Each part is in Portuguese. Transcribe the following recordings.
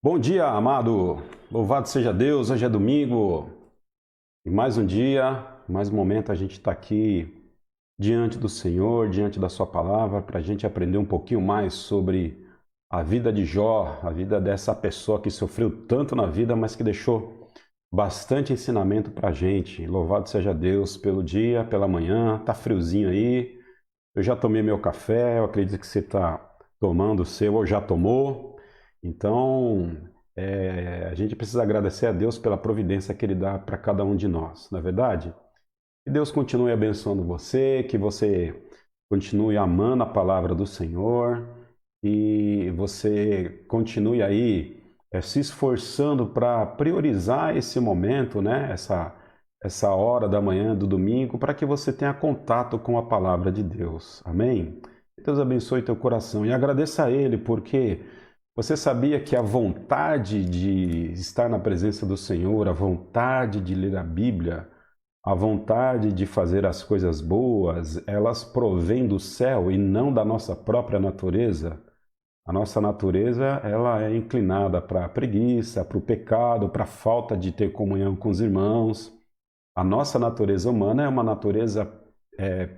Bom dia, amado. Louvado seja Deus. Hoje é domingo e mais um dia, mais um momento a gente está aqui diante do Senhor, diante da Sua palavra, para a gente aprender um pouquinho mais sobre a vida de Jó, a vida dessa pessoa que sofreu tanto na vida, mas que deixou bastante ensinamento para a gente. Louvado seja Deus pelo dia, pela manhã. Tá friozinho aí. Eu já tomei meu café. Eu acredito que você está tomando o seu ou já tomou. Então, a gente precisa agradecer a Deus pela providência que Ele dá para cada um de nós, não é verdade? Que Deus continue abençoando você, que você continue amando a palavra do Senhor e você continue aí se esforçando para priorizar esse momento, né? Essa hora da manhã do domingo, para que você tenha contato com a palavra de Deus. Amém? Que Deus abençoe teu coração e agradeça a Ele, porque você sabia que a vontade de estar na presença do Senhor, a vontade de ler a Bíblia, a vontade de fazer as coisas boas, elas provêm do céu e não da nossa própria natureza? A nossa natureza, ela é inclinada para a preguiça, para o pecado, para a falta de ter comunhão com os irmãos. A nossa natureza humana é uma natureza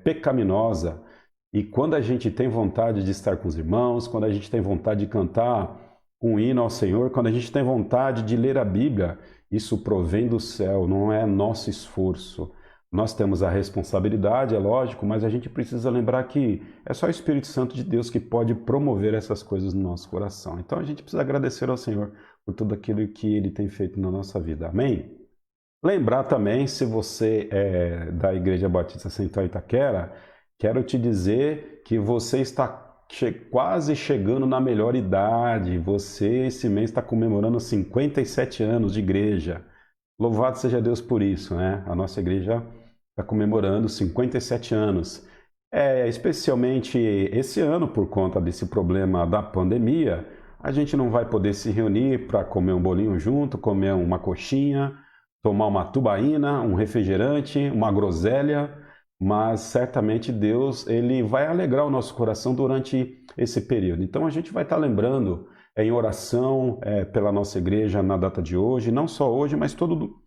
pecaminosa. E quando a gente tem vontade de estar com os irmãos, quando a gente tem vontade de cantar um hino ao Senhor, quando a gente tem vontade de ler a Bíblia, isso provém do céu, não é nosso esforço. Nós temos a responsabilidade, é lógico, mas a gente precisa lembrar que é só o Espírito Santo de Deus que pode promover essas coisas no nosso coração. Então a gente precisa agradecer ao Senhor por tudo aquilo que Ele tem feito na nossa vida. Amém? Lembrar também, se você é da Igreja Batista Central Itaquera, quero te dizer que você está quase chegando na melhor idade. Você, esse mês, está comemorando 57 anos de igreja. Louvado seja Deus por isso, né? A nossa igreja está comemorando 57 anos. Especialmente esse ano, por conta desse problema da pandemia, a gente não vai poder se reunir para comer um bolinho junto, comer uma coxinha, tomar uma tubaína, um refrigerante, uma groselha, mas certamente Deus ele vai alegrar o nosso coração durante esse período. Então a gente vai estar lembrando em oração pela nossa igreja na data de hoje, não só hoje, mas todo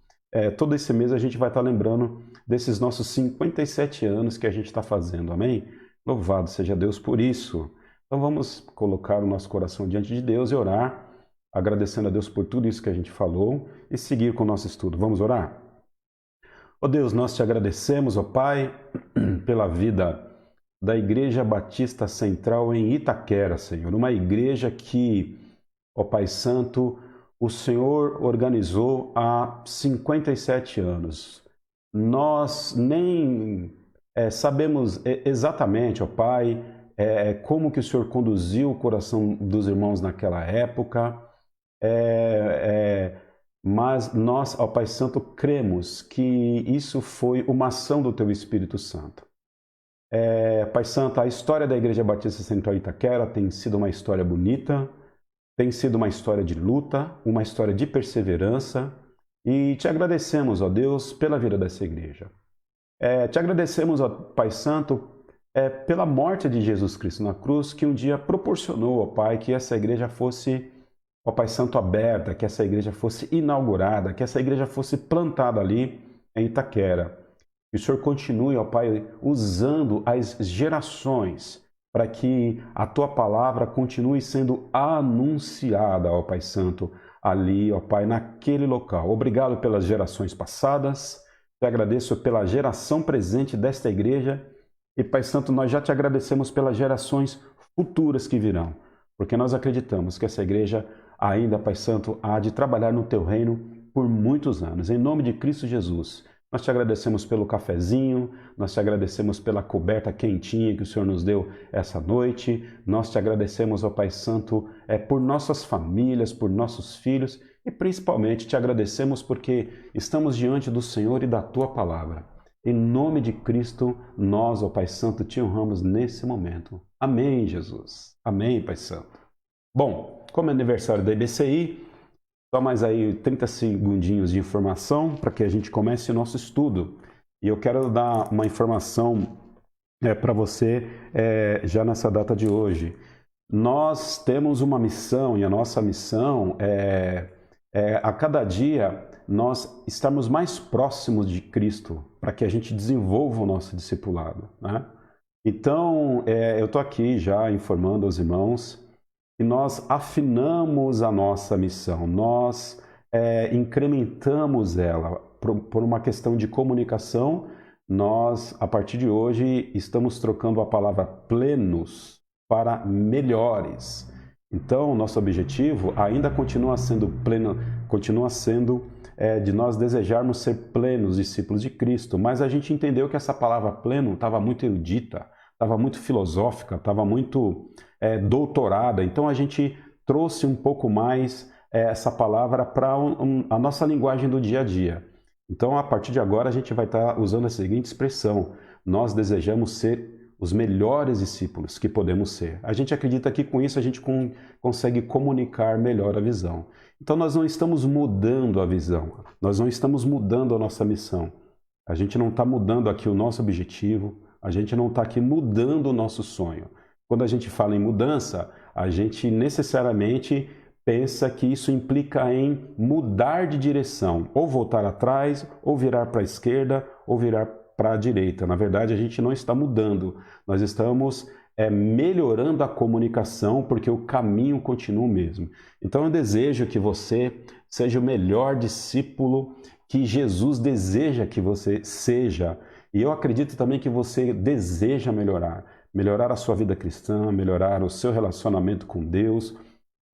esse mês a gente vai estar lembrando desses nossos 57 anos que a gente está fazendo, amém? Louvado seja Deus por isso. Então vamos colocar o nosso coração diante de Deus e orar, agradecendo a Deus por tudo isso que a gente falou e seguir com o nosso estudo. Vamos orar? Ó Deus, nós te agradecemos, ó Pai, pela vida da Igreja Batista Central em Itaquera, Senhor. Uma igreja que, ó Pai Santo, o Senhor organizou há 57 anos. Nós nem sabemos exatamente, ó Pai, como que o Senhor conduziu o coração dos irmãos naquela época, mas nós, ó Pai Santo, cremos que isso foi uma ação do Teu Espírito Santo. Pai Santo, a história da Igreja Batista Central Itaquera tem sido uma história bonita, tem sido uma história de luta, uma história de perseverança, e te agradecemos, ó Deus, pela vida dessa igreja. Te agradecemos, ó Pai Santo, pela morte de Jesus Cristo na cruz, que um dia proporcionou, ó Pai, que essa igreja fosse, ó Pai Santo, aberta, que essa igreja fosse inaugurada, que essa igreja fosse plantada ali em Itaquera. Que o Senhor continue, ó Pai, usando as gerações para que a Tua palavra continue sendo anunciada, ó Pai Santo, ali, ó Pai, naquele local. Obrigado pelas gerações passadas, te agradeço pela geração presente desta igreja e, Pai Santo, nós já te agradecemos pelas gerações futuras que virão, porque nós acreditamos que essa igreja ainda, Pai Santo, há de trabalhar no Teu reino por muitos anos. Em nome de Cristo Jesus, nós te agradecemos pelo cafezinho, nós te agradecemos pela coberta quentinha que o Senhor nos deu essa noite, nós te agradecemos, ó Pai Santo, por nossas famílias, por nossos filhos e principalmente te agradecemos porque estamos diante do Senhor e da Tua palavra. Em nome de Cristo, nós, ó Pai Santo, te honramos nesse momento. Amém, Jesus. Amém, Pai Santo. Bom, como é aniversário da IBCI, só mais aí 30 segundinhos de informação para que a gente comece o nosso estudo. E eu quero dar uma informação para você já nessa data de hoje. nós temos uma missão e a nossa missão é a cada dia nós estamos mais próximos de Cristo para que a gente desenvolva o nosso discipulado, né? Então, eu estou aqui já informando aos irmãos que nós afinamos a nossa missão, nós incrementamos ela por uma questão de comunicação. Nós, a partir de hoje, estamos trocando a palavra plenos para melhores. Então, nosso objetivo ainda continua sendo pleno, continua sendo de nós desejarmos ser plenos discípulos de Cristo, mas a gente entendeu que essa palavra pleno estava muito erudita, estava muito filosófica, estava muito doutorada, então a gente trouxe um pouco mais essa palavra para a nossa linguagem do dia a dia. Então, a partir de agora, a gente vai estar usando a seguinte expressão: nós desejamos ser os melhores discípulos que podemos ser. A gente acredita que com isso a gente consegue comunicar melhor a visão. Então nós não estamos mudando a visão, nós não estamos mudando a nossa missão. A gente não está mudando aqui o nosso objetivo, a gente não está aqui mudando o nosso sonho. Quando a gente fala em mudança, a gente necessariamente pensa que isso implica em mudar de direção, ou voltar atrás, ou virar para a esquerda, ou virar para a direita. Na verdade, a gente não está mudando, nós estamos melhorando a comunicação, porque o caminho continua o mesmo. Então eu desejo que você seja o melhor discípulo que Jesus deseja que você seja. E eu acredito também que você deseja melhorar a sua vida cristã, melhorar o seu relacionamento com Deus,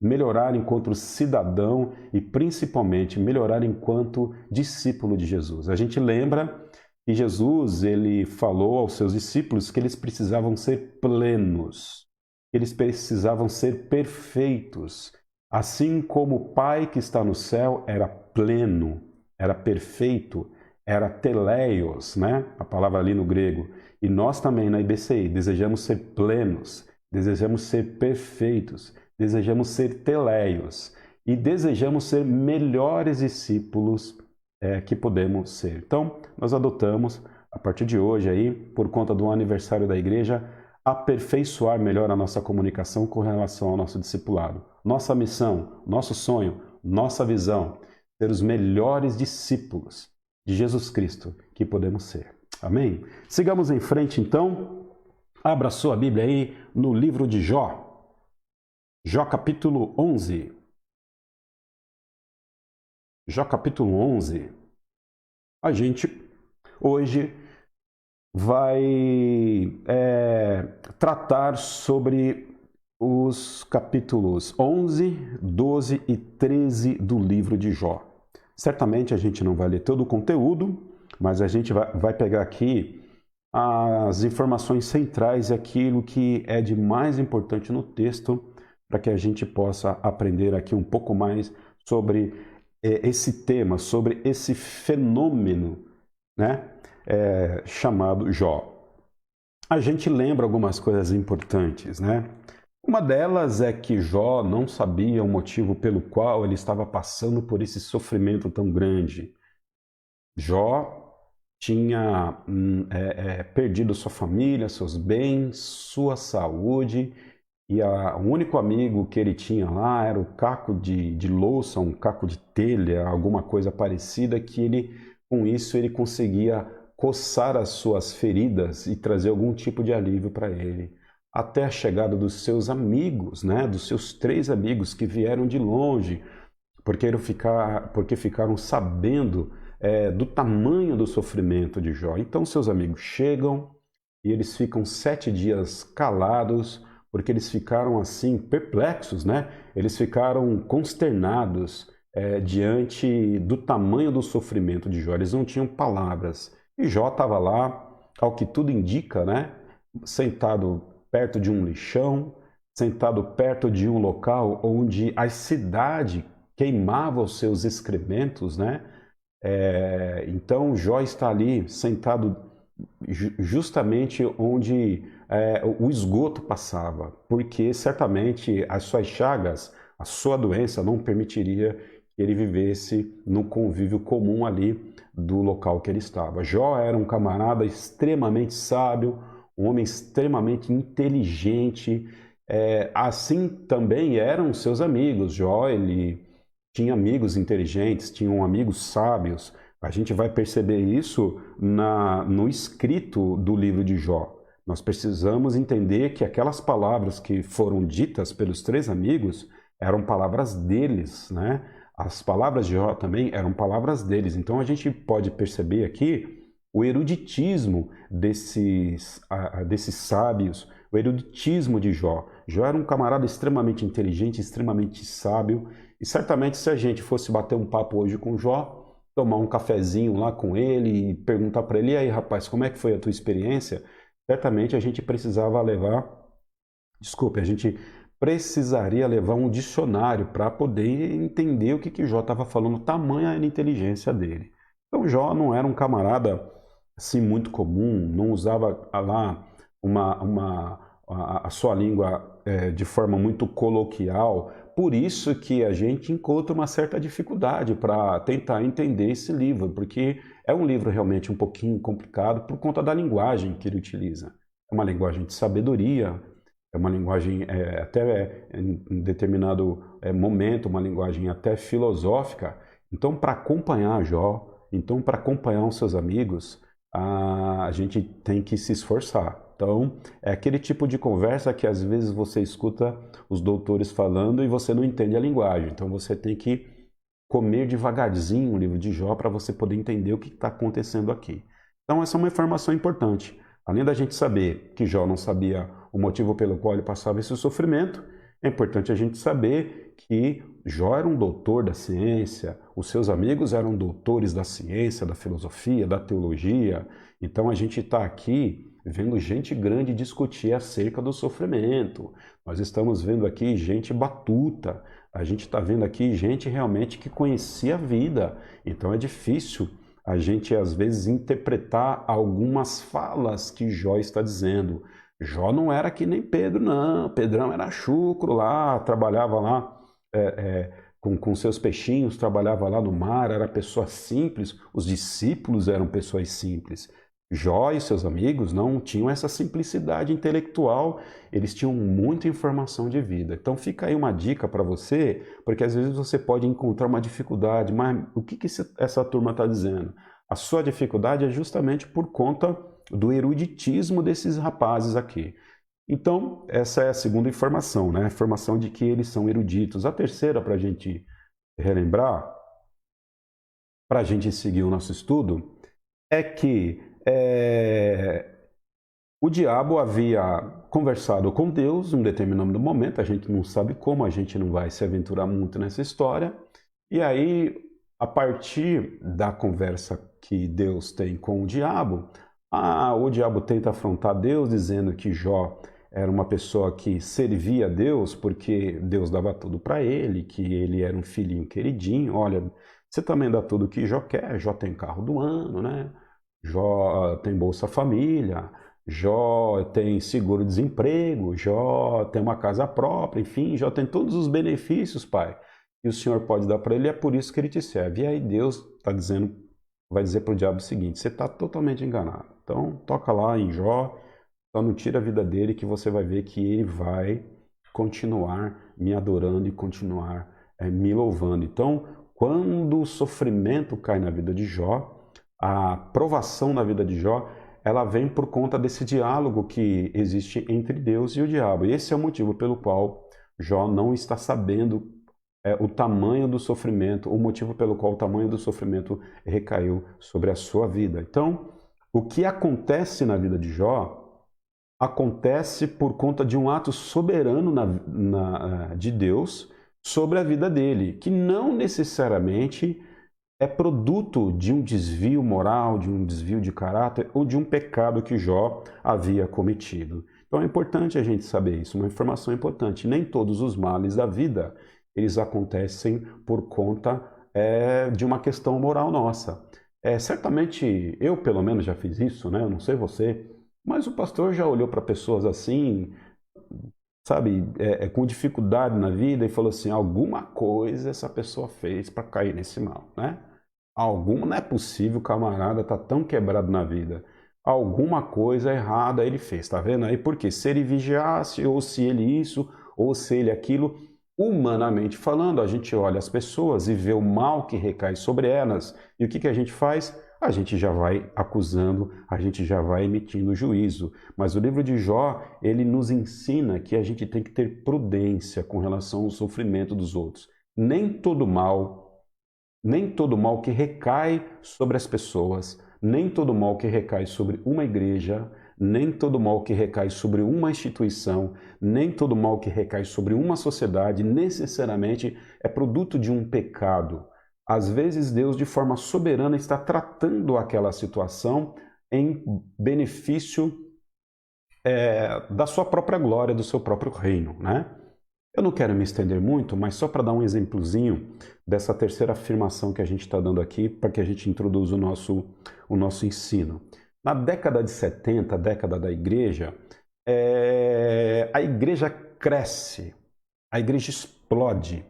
melhorar enquanto cidadão e principalmente melhorar enquanto discípulo de Jesus. A gente lembra que Jesus, ele falou aos seus discípulos que eles precisavam ser plenos, que eles precisavam ser perfeitos, assim como o Pai que está no céu era pleno, era perfeito, era teleios, né? A palavra ali no grego. E nós também na IBCI desejamos ser plenos, desejamos ser perfeitos, desejamos ser teleios e desejamos ser melhores discípulos que podemos ser. Então, nós adotamos, a partir de hoje, aí, por conta do aniversário da igreja, aperfeiçoar melhor a nossa comunicação com relação ao nosso discipulado. Nossa missão, nosso sonho, nossa visão, ser os melhores discípulos de Jesus Cristo que podemos ser. Amém? Sigamos em frente, então. Abra sua Bíblia aí no livro de Jó. Jó capítulo 11. Jó capítulo 11, a gente hoje vai tratar sobre os capítulos 11, 12 e 13 do livro de Jó. Certamente a gente não vai ler todo o conteúdo, mas a gente vai pegar aqui as informações centrais e aquilo que é de mais importante no texto para que a gente possa aprender aqui um pouco mais sobre esse tema, sobre esse fenômeno, né, chamado Jó. A gente lembra algumas coisas importantes, né? Uma delas é que Jó não sabia o motivo pelo qual ele estava passando por esse sofrimento tão grande. Jó tinha perdido sua família, seus bens, sua saúde, e o único amigo que ele tinha lá era o caco de louça, um caco de telha, alguma coisa parecida, que ele, com isso, ele conseguia coçar as suas feridas e trazer algum tipo de alívio para ele. Até a chegada dos seus amigos, né, dos seus 3 amigos que vieram de longe, porque ficaram sabendo do tamanho do sofrimento de Jó. Então seus amigos chegam e eles ficam 7 dias calados, porque eles ficaram assim perplexos, né? Eles ficaram consternados diante do tamanho do sofrimento de Jó. Eles não tinham palavras. E Jó estava lá, ao que tudo indica, né? Sentado perto de um lixão, sentado perto de um local onde a cidade queimava os seus excrementos, né? Então Jó está ali sentado justamente onde o esgoto passava, porque certamente as suas chagas, a sua doença não permitiria que ele vivesse no convívio comum ali do local que ele estava. Jó era um camarada extremamente sábio, um homem extremamente inteligente, Assim também eram seus amigos. Jó, ele tinha amigos inteligentes, tinham amigos sábios. A gente vai perceber isso no escrito do livro de Jó. Nós precisamos entender que aquelas palavras que foram ditas pelos três amigos eram palavras deles, né? As palavras de Jó também eram palavras deles. Então a gente pode perceber aqui o eruditismo desses sábios, o eruditismo de Jó. Jó era um camarada extremamente inteligente, extremamente sábio, e certamente se a gente fosse bater um papo hoje com Jó, tomar um cafezinho lá com ele e perguntar para ele: e aí, rapaz, como é que foi a tua experiência? Certamente a gente precisaria levar um dicionário para poder entender o que Jó estava falando, tamanha era a inteligência dele. Então Jó não era um camarada assim muito comum, não usava lá a sua língua de forma muito coloquial. Por isso que a gente encontra uma certa dificuldade para tentar entender esse livro, porque é um livro realmente um pouquinho complicado por conta da linguagem que ele utiliza. É uma linguagem de sabedoria, é uma linguagem até em determinado momento, uma linguagem até filosófica. Então, para acompanhar Jó, então para acompanhar os seus amigos, a gente tem que se esforçar. Então, é aquele tipo de conversa que às vezes você escuta os doutores falando e você não entende a linguagem. Então, você tem que comer devagarzinho o livro de Jó para você poder entender o que está acontecendo aqui. Então, essa é uma informação importante. Além da gente saber que Jó não sabia o motivo pelo qual ele passava esse sofrimento, é importante a gente saber que Jó era um doutor da ciência, os seus amigos eram doutores da ciência, da filosofia, da teologia. Então a gente está aqui vendo gente grande discutir acerca do sofrimento. Nós estamos vendo aqui gente batuta, a gente está vendo aqui gente realmente que conhecia a vida. Então é difícil a gente às vezes interpretar algumas falas que Jó está dizendo. Jó não era que nem Pedro, não. Pedrão era chucro lá, trabalhava lá com seus peixinhos, trabalhava lá no mar, era pessoa simples. Os discípulos eram pessoas simples. Jó e seus amigos não tinham essa simplicidade intelectual, eles tinham muita informação de vida. Então fica aí uma dica para você, porque às vezes você pode encontrar uma dificuldade, mas o que essa turma está dizendo? A sua dificuldade é justamente por conta do eruditismo desses rapazes aqui. Então, essa é a segunda informação, né? A informação de que eles são eruditos. A terceira, para a gente relembrar, para a gente seguir o nosso estudo, é que o diabo havia conversado com Deus em um determinado momento, a gente não sabe como, a gente não vai se aventurar muito nessa história, e aí, a partir da conversa que Deus tem com o diabo tenta afrontar Deus, dizendo que Jó era uma pessoa que servia a Deus porque Deus dava tudo para ele, que ele era um filhinho queridinho. Olha, você também dá tudo que Jó quer, Jó tem carro do ano, né? Jó tem Bolsa Família, Jó tem seguro-desemprego, Jó tem uma casa própria, enfim, Jó tem todos os benefícios, pai, que o Senhor pode dar para ele, é por isso que ele te serve. E aí Deus está dizendo, vai dizer para o diabo o seguinte: você está totalmente enganado. Então, toca lá em Jó, só não tira a vida dele que você vai ver que ele vai continuar me adorando e continuar me louvando. Então, quando o sofrimento cai na vida de Jó, a provação na vida de Jó, ela vem por conta desse diálogo que existe entre Deus e o diabo. E esse é o motivo pelo qual Jó não está sabendo o tamanho do sofrimento, o motivo pelo qual o tamanho do sofrimento recaiu sobre a sua vida. Então, o que acontece na vida de Jó acontece por conta de um ato soberano de Deus sobre a vida dele, que não necessariamente é produto de um desvio moral, de um desvio de caráter ou de um pecado que Jó havia cometido. Então é importante a gente saber isso, uma informação importante. Nem todos os males da vida eles acontecem por conta de uma questão moral nossa. Certamente, eu pelo menos já fiz isso, né? Eu não sei você, mas o pastor já olhou para pessoas assim, sabe, com dificuldade na vida e falou assim: alguma coisa essa pessoa fez para cair nesse mal, né? Não é possível, o camarada tá tão quebrado na vida. alguma coisa errada ele fez, tá vendo aí? Porque se ele vigiasse, ou se ele isso, ou se ele aquilo, humanamente falando, a gente olha as pessoas e vê o mal que recai sobre elas, e o que a gente faz? A gente já vai acusando, a gente já vai emitindo juízo. Mas o livro de Jó, ele nos ensina que a gente tem que ter prudência com relação ao sofrimento dos outros. Nem todo mal que recai sobre as pessoas, nem todo mal que recai sobre uma igreja, nem todo mal que recai sobre uma instituição, nem todo mal que recai sobre uma sociedade necessariamente é produto de um pecado. Às vezes Deus, de forma soberana, está tratando aquela situação em benefício da sua própria glória, do seu próprio reino, né? Eu não quero me estender muito, mas só para dar um exemplozinho dessa terceira afirmação que a gente está dando aqui, para que a gente introduza o nosso ensino. Na década de 70, a década da igreja, a igreja cresce, a igreja explode.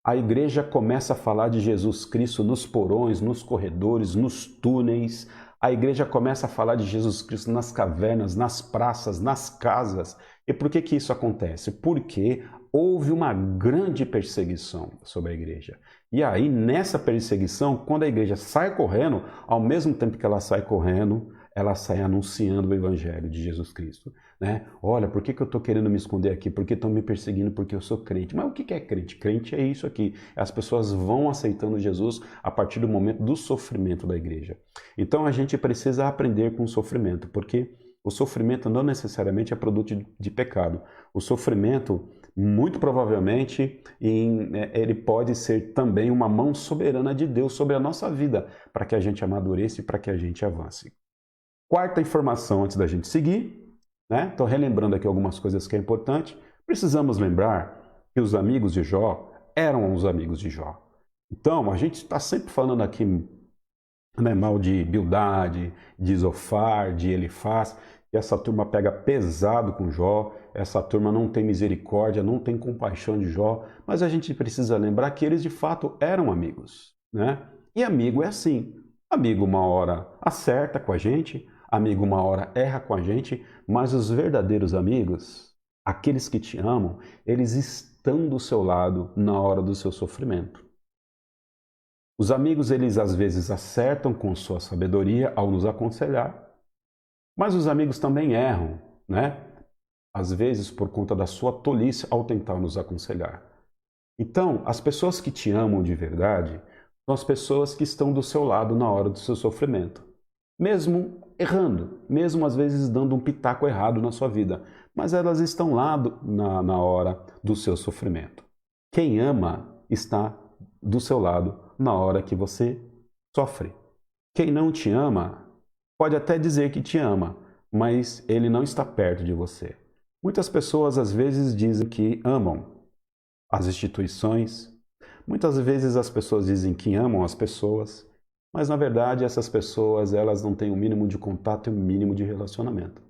A igreja começa a falar de Jesus Cristo nos porões, nos corredores, nos túneis. A igreja começa a falar de Jesus Cristo nas cavernas, nas praças, nas casas. E por que isso acontece? Porque houve uma grande perseguição sobre a igreja. E aí, nessa perseguição, quando a igreja sai correndo, ao mesmo tempo que ela sai correndo, ela sai anunciando o evangelho de Jesus Cristo, né? Olha, por que eu estou querendo me esconder aqui? Porque estão me perseguindo porque eu sou crente. Mas o que é crente? Crente é isso aqui. As pessoas vão aceitando Jesus a partir do momento do sofrimento da igreja. Então a gente precisa aprender com o sofrimento, porque o sofrimento não necessariamente é produto de pecado. O sofrimento, muito provavelmente, ele pode ser também uma mão soberana de Deus sobre a nossa vida, para que a gente amadureça e para que a gente avance. Quarta informação antes da gente seguir, né? Estou relembrando aqui algumas coisas que é importante. Precisamos lembrar que os amigos de Jó eram os amigos de Jó. Então, a gente está sempre falando aqui, né, mal de Bildade, de Zofar, de Elifaz, e essa turma pega pesado com Jó, essa turma não tem misericórdia, não tem compaixão de Jó, mas a gente precisa lembrar que eles de fato eram amigos, né? E amigo é assim, amigo uma hora acerta com a gente, amigo uma hora erra com a gente, mas os verdadeiros amigos, aqueles que te amam, eles estão do seu lado na hora do seu sofrimento. Os amigos, eles às vezes acertam com sua sabedoria ao nos aconselhar, mas os amigos também erram, né? Às vezes por conta da sua tolice ao tentar nos aconselhar. Então, as pessoas que te amam de verdade são as pessoas que estão do seu lado na hora do seu sofrimento. Mesmo errando, mesmo às vezes dando um pitaco errado na sua vida, mas elas estão lá na hora do seu sofrimento. Quem ama está do seu lado na hora que você sofre. Quem não te ama pode até dizer que te ama, mas ele não está perto de você. Muitas pessoas às vezes dizem que amam as instituições, muitas vezes as pessoas dizem que amam as pessoas, mas na verdade essas pessoas elas não têm o mínimo de contato e o mínimo de relacionamento.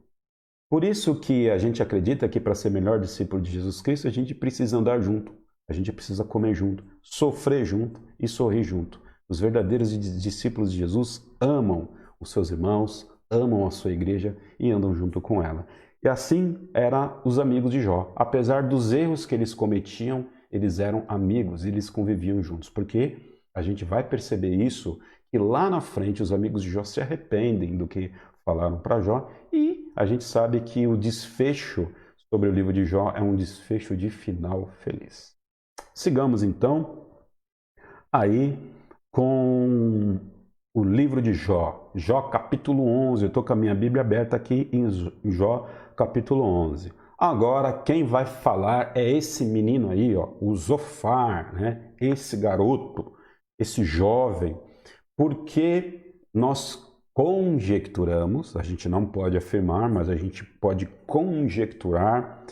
Por isso que a gente acredita que para ser melhor discípulo de Jesus Cristo a gente precisa andar junto, a gente precisa comer junto, sofrer junto e sorrir junto. Os verdadeiros discípulos de Jesus amam os seus irmãos, amam a sua igreja e andam junto com ela. E assim eram os amigos de Jó. Apesar dos erros que eles cometiam, eles eram amigos, eles conviviam juntos. Porque a gente vai perceber isso, que lá na frente os amigos de Jó se arrependem do que falaram para Jó. E a gente sabe que o desfecho sobre o livro de Jó é um desfecho de final feliz. Sigamos então aí com o livro de Jó, Jó capítulo 11, eu estou com a minha Bíblia aberta aqui em Jó capítulo 11. Agora quem vai falar é esse menino aí, ó, o Zofar, né? Esse garoto, esse jovem, porque nós conjecturamos, a gente não pode afirmar, mas a gente pode conjecturar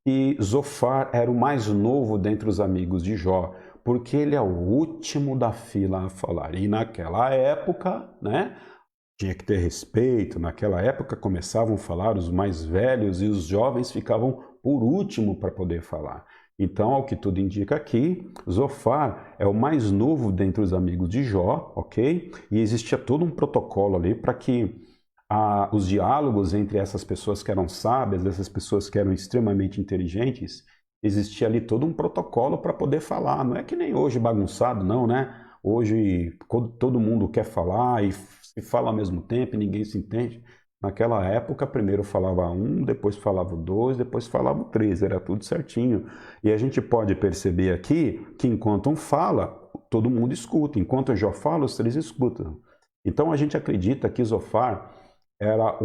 que Zofar era o mais novo dentre os amigos de Jó, porque ele é o último da fila a falar. E naquela época, né, tinha que ter respeito. Naquela época começavam a falar os mais velhos e os jovens ficavam por último para poder falar. Então, ao que tudo indica aqui, Zofar é o mais novo dentre os amigos de Jó, ok? E existia todo um protocolo ali para que os diálogos entre essas pessoas que eram sábias, essas pessoas que eram extremamente inteligentes, existia ali todo um protocolo para poder falar. Não é que nem hoje bagunçado, não, né? Hoje todo mundo quer falar e se fala ao mesmo tempo e ninguém se entende. Naquela época, primeiro falava um, depois falava o dois, depois falava o três, era tudo certinho. E a gente pode perceber aqui que enquanto um fala, todo mundo escuta. Enquanto Jó fala, os três escutam. Então a gente acredita que Zofar era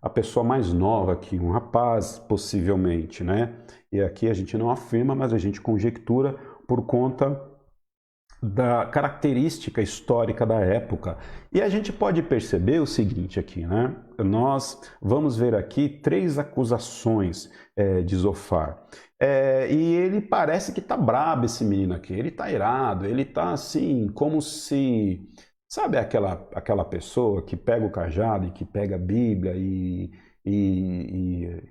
a pessoa mais nova aqui, um rapaz, possivelmente, né? E aqui a gente não afirma, mas a gente conjectura por conta da característica histórica da época. E a gente pode perceber o seguinte aqui, né? Nós vamos ver aqui 3 acusações de Zofar. E ele parece que tá brabo, esse menino aqui. Ele tá irado, ele tá assim, como se... Sabe aquela pessoa que pega o cajado e que pega a Bíblia e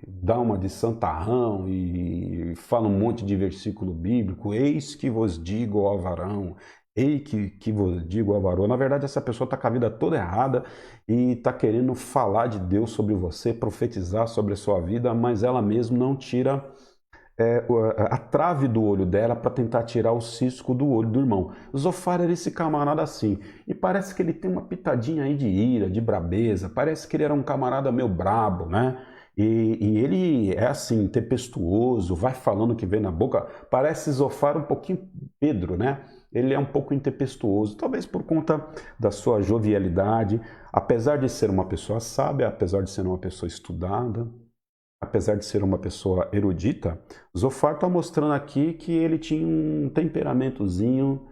dá uma de santarrão e fala um monte de versículo bíblico, eis que vos digo, ó varão, eis que vos digo, ó varão. Na verdade, essa pessoa está com a vida toda errada e está querendo falar de Deus sobre você, profetizar sobre a sua vida, mas ela mesma não tira a trave do olho dela para tentar tirar o cisco do olho do irmão. Zofar era esse camarada assim, e parece que ele tem uma pitadinha aí de ira, de brabeza, parece que ele era um camarada meio brabo, né? E ele é assim, tempestuoso, vai falando o que vem na boca, parece Zofar um pouquinho Pedro, né? Ele é um pouco intempestuoso, talvez por conta da sua jovialidade, apesar de ser uma pessoa sábia, apesar de ser uma pessoa estudada, apesar de ser uma pessoa erudita, Zofar está mostrando aqui que ele tinha um temperamentozinho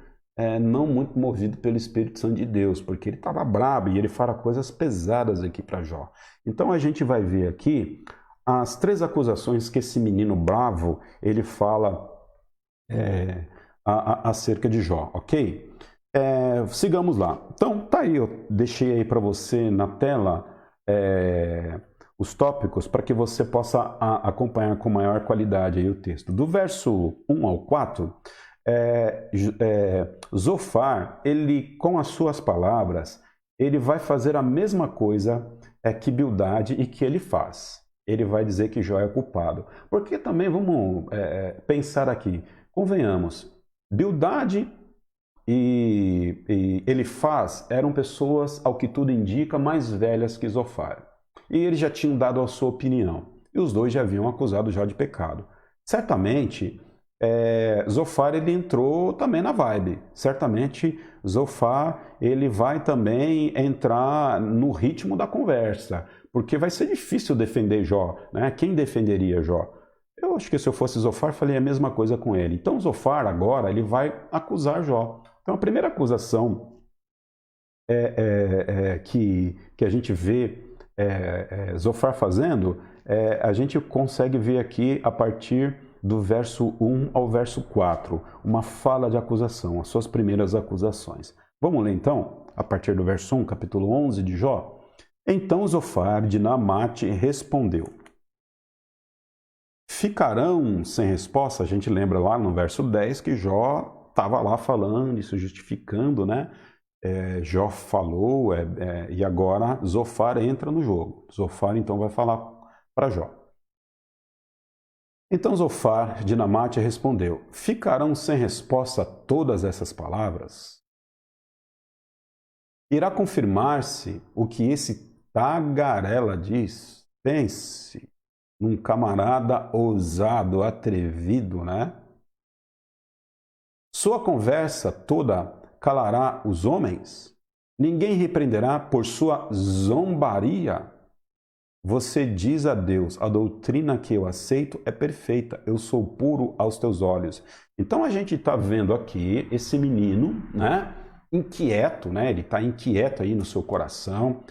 não muito movido pelo Espírito Santo de Deus, porque ele estava brabo e ele fala coisas pesadas aqui para Jó. Então a gente vai ver aqui as 3 acusações que esse menino bravo ele fala acerca de Jó, ok? Sigamos lá. Então tá aí, eu deixei aí para você na tela os tópicos para que você possa acompanhar com maior qualidade aí o texto. Do verso 1 ao 4, Zofar, ele, com as suas palavras, ele vai fazer a mesma coisa que Bildade e que ele faz. Ele vai dizer que Jó é culpado. Porque também vamos pensar aqui, convenhamos, Bildade e Elifaz eram pessoas, ao que tudo indica, mais velhas que Zofar. E eles já tinham dado a sua opinião. E os dois já haviam acusado Jó de pecado. Certamente, Zofar ele entrou também na vibe. Certamente, Zofar ele vai também entrar no ritmo da conversa. Porque vai ser difícil defender Jó, né? Quem defenderia Jó? Eu acho que se eu fosse Zofar, falei a mesma coisa com ele. Então, Zofar agora ele vai acusar Jó. Então, a primeira acusação que a gente vê Zofar fazendo, a gente consegue ver aqui a partir do verso 1 ao verso 4, uma fala de acusação, as suas primeiras acusações. Vamos ler então, a partir do verso 1, capítulo 11 de Jó? Então Zofar de Naamate respondeu: ficarão sem resposta? A gente lembra lá no verso 10 que Jó estava lá falando, isso justificando, né? Jó falou e agora Zofar entra no jogo. Zofar então vai falar para Jó. Então Zofar de Naamate respondeu: ficarão sem resposta todas essas palavras? Irá confirmar-se o que esse tagarela diz? Pense num camarada ousado, atrevido, né? Sua conversa toda calará os homens? Ninguém repreenderá por sua zombaria? Você diz a Deus: a doutrina que eu aceito é perfeita, eu sou puro aos teus olhos. Então a gente está vendo aqui esse menino, né, inquieto, né, ele está inquieto aí no seu coração.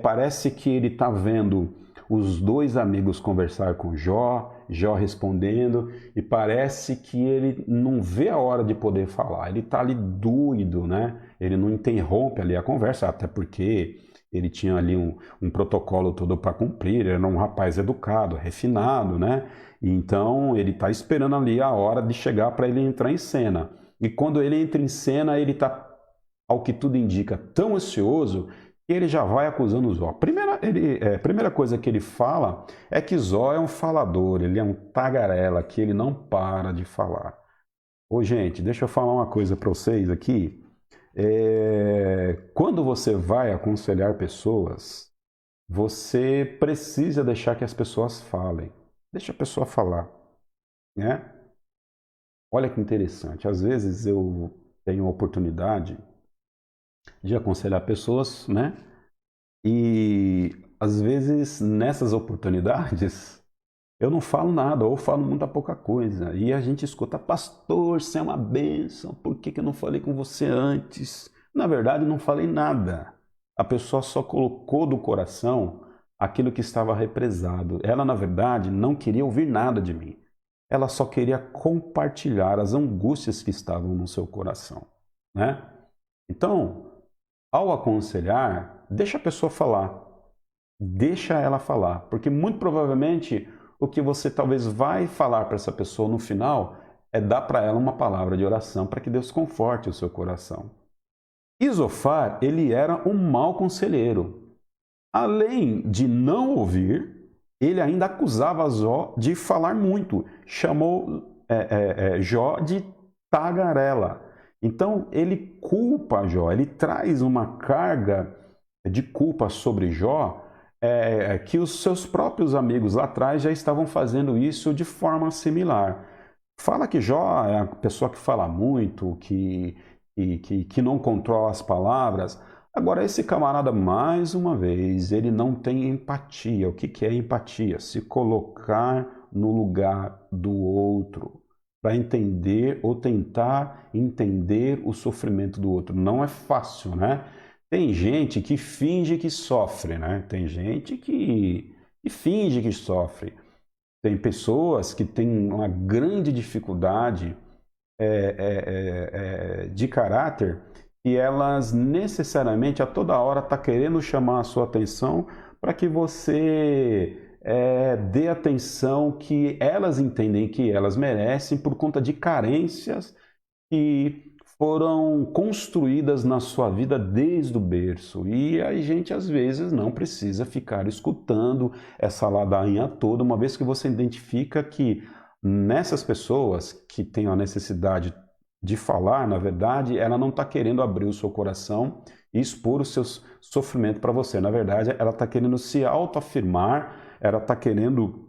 Parece que ele está vendo os 2 amigos conversar com Jó, Jó respondendo, e parece que ele não vê a hora de poder falar. Ele está ali doido, né? Ele não interrompe ali a conversa, até porque ele tinha ali um protocolo todo para cumprir, ele era um rapaz educado, refinado, né? E então ele está esperando ali a hora de chegar para ele entrar em cena. E quando ele entra em cena, ele está, ao que tudo indica, tão ansioso ele já vai acusando Jó. Primeira coisa que ele fala é que Jó é um falador, ele é um tagarela, que ele não para de falar. Ô, gente, deixa eu falar uma coisa para vocês aqui. Quando você vai aconselhar pessoas, você precisa deixar que as pessoas falem. Deixa a pessoa falar, né? Olha que interessante. Às vezes eu tenho a oportunidade de aconselhar pessoas, né? E às vezes nessas oportunidades eu não falo nada ou falo muita pouca coisa. E a gente escuta, pastor, você é uma bênção, por que eu não falei com você antes? Na verdade, não falei nada. A pessoa só colocou do coração aquilo que estava represado. Ela, na verdade, não queria ouvir nada de mim. Ela só queria compartilhar as angústias que estavam no seu coração, né? Então, ao aconselhar, deixa a pessoa falar. Deixa ela falar, porque muito provavelmente o que você talvez vai falar para essa pessoa no final é dar para ela uma palavra de oração para que Deus conforte o seu coração. Isofar, ele era um mau conselheiro. Além de não ouvir, ele ainda acusava Jó de falar muito. Chamou Jó de tagarela. Então, ele culpa Jó, ele traz uma carga de culpa sobre Jó, que os seus próprios amigos lá atrás já estavam fazendo isso de forma similar. Fala que Jó é a pessoa que fala muito, que não controla as palavras. Agora, esse camarada, mais uma vez, ele não tem empatia. O que é empatia? Se colocar no lugar do outro, para entender ou tentar entender o sofrimento do outro. Não é fácil, né? Tem gente que finge que sofre, né? Tem gente que finge que sofre. Tem pessoas que têm uma grande dificuldade de caráter e elas necessariamente a toda hora estão querendo chamar a sua atenção para que você dê atenção que elas entendem que elas merecem por conta de carências que foram construídas na sua vida desde o berço. E a gente, às vezes, não precisa ficar escutando essa ladainha toda, uma vez que você identifica que nessas pessoas que têm a necessidade de falar, na verdade, ela não está querendo abrir o seu coração e expor o seu sofrimento para você. Na verdade, ela está querendo se autoafirmar, ela está querendo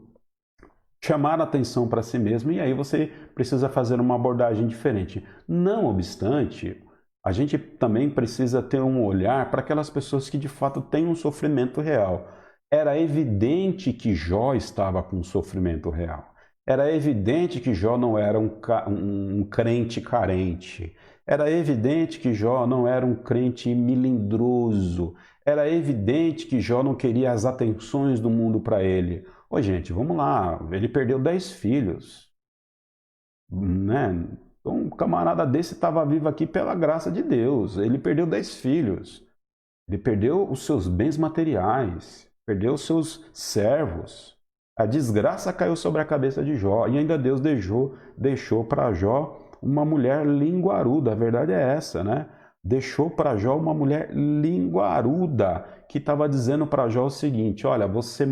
chamar a atenção para si mesmo, e aí você precisa fazer uma abordagem diferente. Não obstante, a gente também precisa ter um olhar para aquelas pessoas que de fato têm um sofrimento real. Era evidente que Jó estava com um sofrimento real. Era evidente que Jó não era um crente carente. Era evidente que Jó não era um crente melindroso. Era evidente que Jó não queria as atenções do mundo para ele. Ô, gente, vamos lá, ele perdeu 10 filhos, né? Então, um camarada desse estava vivo aqui pela graça de Deus. Ele perdeu 10 filhos, ele perdeu os seus bens materiais, perdeu os seus servos. A desgraça caiu sobre a cabeça de Jó e ainda Deus deixou para Jó uma mulher linguaruda. A verdade é essa, né? Deixou para Jó uma mulher linguaruda que estava dizendo para Jó o seguinte: olha, você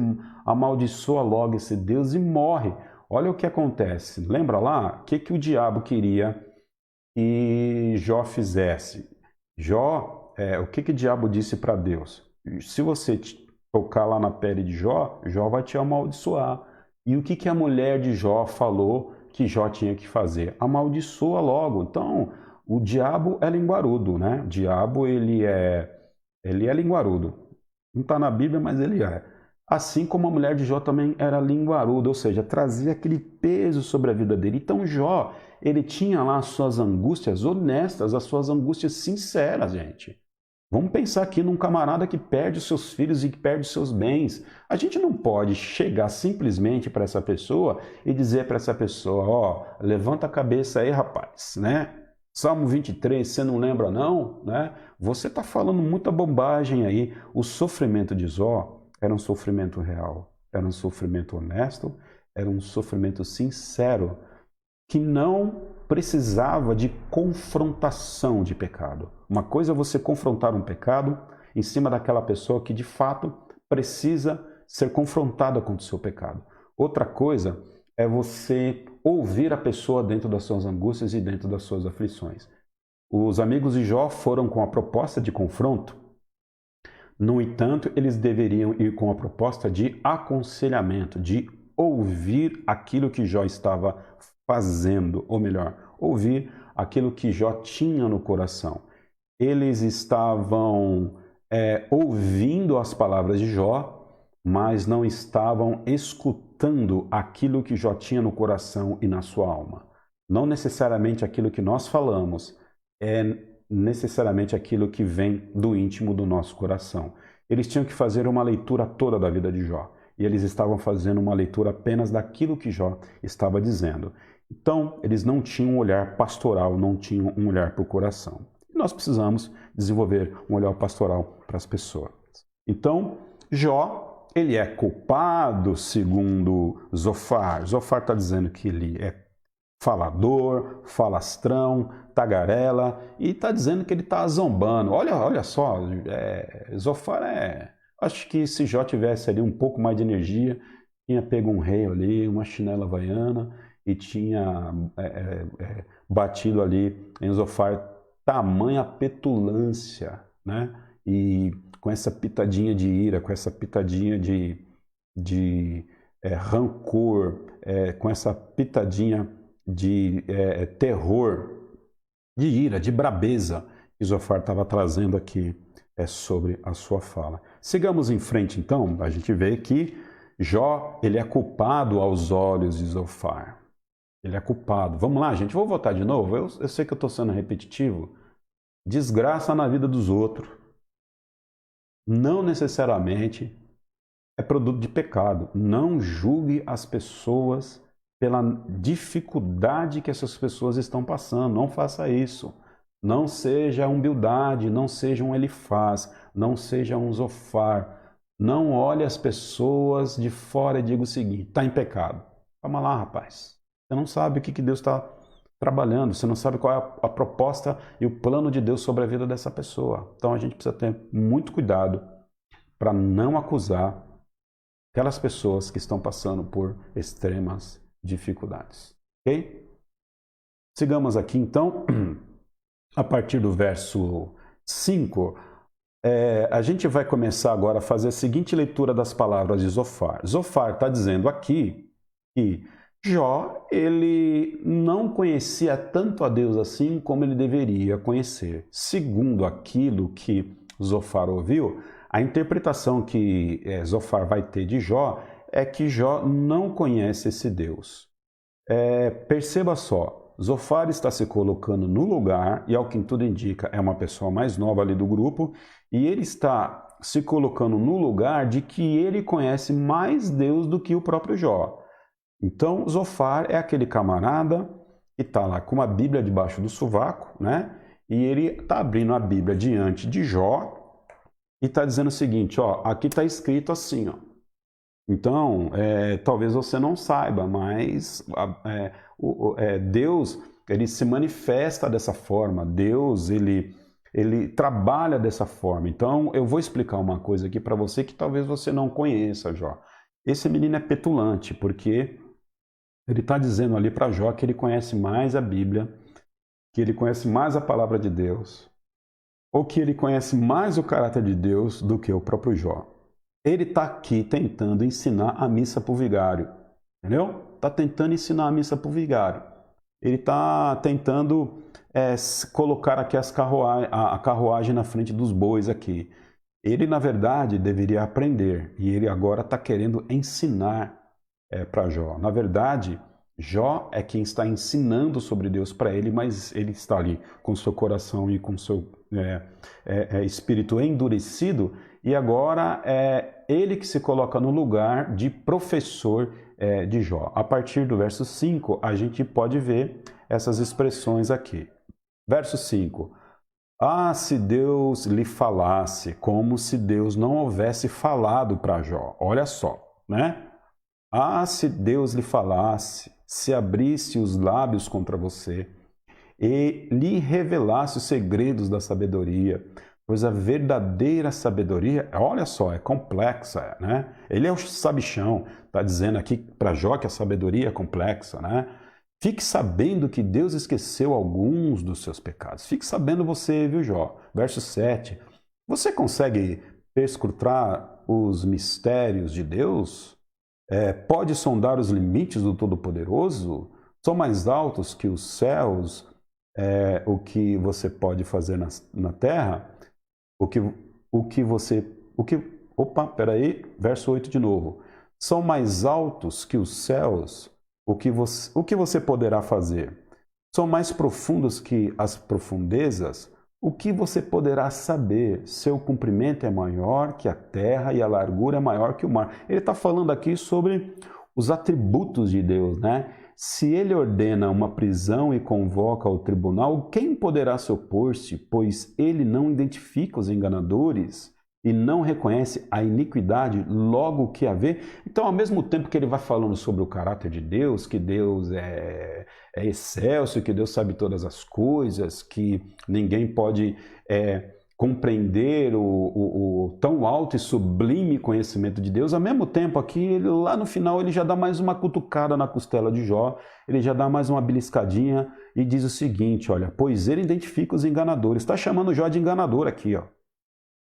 amaldiçoa logo esse Deus e morre. Olha o que acontece. Lembra lá? O que o diabo queria que Jó fizesse? O que o diabo disse para Deus? Se você tocar lá na pele de Jó, Jó vai te amaldiçoar. E o que a mulher de Jó falou que Jó tinha que fazer? Amaldiçoa logo. Então, o diabo é linguarudo, né? O diabo, ele é linguarudo. Não está na Bíblia, mas ele é. Assim como a mulher de Jó também era linguaruda, ou seja, trazia aquele peso sobre a vida dele. Então Jó, ele tinha lá as suas angústias honestas, as suas angústias sinceras, gente. Vamos pensar aqui num camarada que perde os seus filhos e que perde os seus bens. A gente não pode chegar simplesmente para essa pessoa e dizer para essa pessoa, ó, levanta a cabeça aí, rapaz, né? Salmo 23, você não lembra não? Né? Você está falando muita bobagem aí. O sofrimento de Jó era um sofrimento real, era um sofrimento honesto, era um sofrimento sincero, que não precisava de confrontação de pecado. Uma coisa é você confrontar um pecado em cima daquela pessoa que de fato precisa ser confrontada com o seu pecado. Outra coisa é você ouvir a pessoa dentro das suas angústias e dentro das suas aflições. Os amigos de Jó foram com a proposta de confronto. No entanto, eles deveriam ir com a proposta de aconselhamento, de ouvir aquilo que Jó estava fazendo, ou melhor, ouvir aquilo que Jó tinha no coração. Eles estavam ouvindo as palavras de Jó, mas não estavam escutando aquilo que Jó tinha no coração e na sua alma. Não necessariamente aquilo que nós falamos é necessariamente aquilo que vem do íntimo do nosso coração. Eles tinham que fazer uma leitura toda da vida de Jó, e eles estavam fazendo uma leitura apenas daquilo que Jó estava dizendo. Então, eles não tinham um olhar pastoral, não tinham um olhar para o coração. E nós precisamos desenvolver um olhar pastoral para as pessoas. Então, Jó, ele é culpado segundo Zofar. Zofar está dizendo que ele é falador, falastrão, tagarela, e está dizendo que ele está zombando. Olha só, Zofar acho que se Jó tivesse ali um pouco mais de energia, tinha pego um rei ali, uma chinela havaiana, e tinha batido ali em Zofar, tamanha petulância, né? E com essa pitadinha de ira, com essa pitadinha de rancor, com essa pitadinha de terror, de ira, de brabeza que Zofar estava trazendo aqui sobre a sua fala. Sigamos em frente então, a gente vê que Jó, ele é culpado aos olhos de Zofar. Ele é culpado. Vamos lá, gente, vou voltar de novo. Eu sei que eu estou sendo repetitivo. Desgraça na vida dos outros não necessariamente é produto de pecado. Não julgue as pessoas pela dificuldade que essas pessoas estão passando. Não faça isso. Não seja humildade, não seja um Elifaz, não seja um Zofar. Não olhe as pessoas de fora e diga o seguinte: está em pecado. Calma lá, rapaz. Você não sabe o que Deus está trabalhando, você não sabe qual é a proposta e o plano de Deus sobre a vida dessa pessoa. Então a gente precisa ter muito cuidado para não acusar aquelas pessoas que estão passando por extremas dificuldades. Ok? Sigamos aqui então, a partir do verso 5, a gente vai começar agora a fazer a seguinte leitura das palavras de Zofar. Zofar está dizendo aqui que Jó, ele não conhecia tanto a Deus assim como ele deveria conhecer. Segundo aquilo que Zofar ouviu, a interpretação que Zofar vai ter de Jó é que Jó não conhece esse Deus. Perceba só, Zofar está se colocando no lugar, e ao que tudo indica é uma pessoa mais nova ali do grupo, e ele está se colocando no lugar de que ele conhece mais Deus do que o próprio Jó. Então, Zofar é aquele camarada que está lá com uma Bíblia debaixo do sovaco, né? E ele está abrindo a Bíblia diante de Jó e está dizendo o seguinte, ó, aqui está escrito assim, ó. Então, talvez você não saiba, mas Deus, ele se manifesta dessa forma, Deus, ele trabalha dessa forma. Então, eu vou explicar uma coisa aqui para você que talvez você não conheça, Jó. Esse menino é petulante, porque ele está dizendo ali para Jó que ele conhece mais a Bíblia, que ele conhece mais a palavra de Deus, ou que ele conhece mais o caráter de Deus do que o próprio Jó. Ele está aqui tentando ensinar a missa para o vigário, entendeu? Está tentando ensinar a missa para o vigário. Ele está tentando colocar aqui a carruagem na frente dos bois aqui. Ele, na verdade, deveria aprender, e ele agora está querendo ensinar para Jó. Na verdade, Jó é quem está ensinando sobre Deus para ele, mas ele está ali com seu coração e com seu espírito endurecido, e agora é ele que se coloca no lugar de professor de Jó. A partir do verso 5, a gente pode ver essas expressões aqui. Verso 5. Ah, se Deus lhe falasse, como se Deus não houvesse falado para Jó. Olha só, né? Ah, se Deus lhe falasse, se abrisse os lábios contra você e lhe revelasse os segredos da sabedoria, pois a verdadeira sabedoria, olha só, é complexa, né? Ele é o sabichão, está dizendo aqui para Jó que a sabedoria é complexa, né? Fique sabendo que Deus esqueceu alguns dos seus pecados. Fique sabendo você, viu, Jó? Verso 7. Você consegue perscrutar os mistérios de Deus? Pode sondar os limites do Todo-Poderoso? São mais altos que os céus, o que você pode fazer na terra? Verso 8 de novo. São mais altos que os céus, o que você poderá fazer? São mais profundos que as profundezas, o que você poderá saber? Seu comprimento é maior que a terra e a largura é maior que o mar. Ele está falando aqui sobre os atributos de Deus, né? Se ele ordena uma prisão e convoca o tribunal, quem poderá se opor-se? Pois ele não identifica os enganadores e não reconhece a iniquidade, logo que a vê. Então, ao mesmo tempo que ele vai falando sobre o caráter de Deus, que Deus é excelso, que Deus sabe todas as coisas, que ninguém pode compreender o tão alto e sublime conhecimento de Deus, ao mesmo tempo aqui, lá no final, ele já dá mais uma cutucada na costela de Jó, ele já dá mais uma beliscadinha e diz o seguinte, olha, pois ele identifica os enganadores, está chamando Jó de enganador aqui, ó,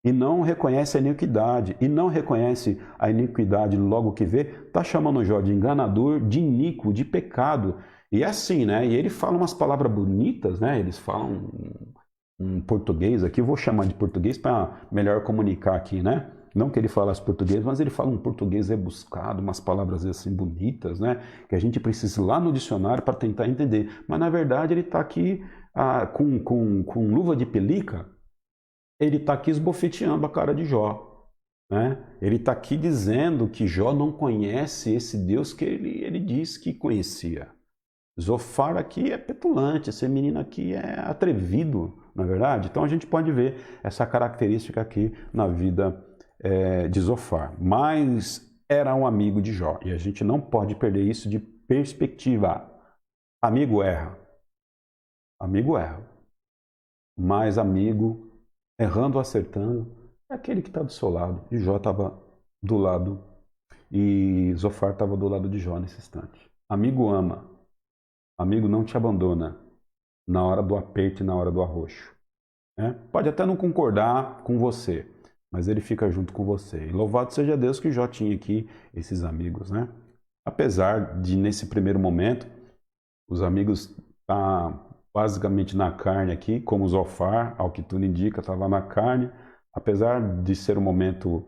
e não reconhece a iniquidade, e não reconhece a iniquidade logo que vê, está chamando Jó de enganador, de iníquo, de pecado, e é assim, né, e ele fala umas palavras bonitas, né, eles falam um português aqui, eu vou chamar de português para melhor comunicar aqui, né? Não que ele falasse português, mas ele fala um português rebuscado, umas palavras assim bonitas, né? Que a gente precisa ir lá no dicionário para tentar entender. Mas na verdade ele está aqui com luva de pelica, ele está aqui esbofeteando a cara de Jó, né? Ele está aqui dizendo que Jó não conhece esse Deus que ele diz que conhecia. Zofar aqui é petulante, esse menino aqui é atrevido, não é verdade? Então a gente pode ver essa característica aqui na vida de Zofar. Mas era um amigo de Jó e a gente não pode perder isso de perspectiva. Amigo erra, mas amigo, errando ou acertando, é aquele que está do seu lado. E Jó estava do lado e Zofar estava do lado de Jó nesse instante. Amigo ama. Amigo não te abandona na hora do aperto e na hora do arroxo. Né? Pode até não concordar com você, mas ele fica junto com você. E louvado seja Deus que Jó tinha aqui esses amigos, né? Apesar de, nesse primeiro momento, os amigos estão basicamente na carne aqui, como Zofar, ao que tudo indica, estava na carne. Apesar de ser um momento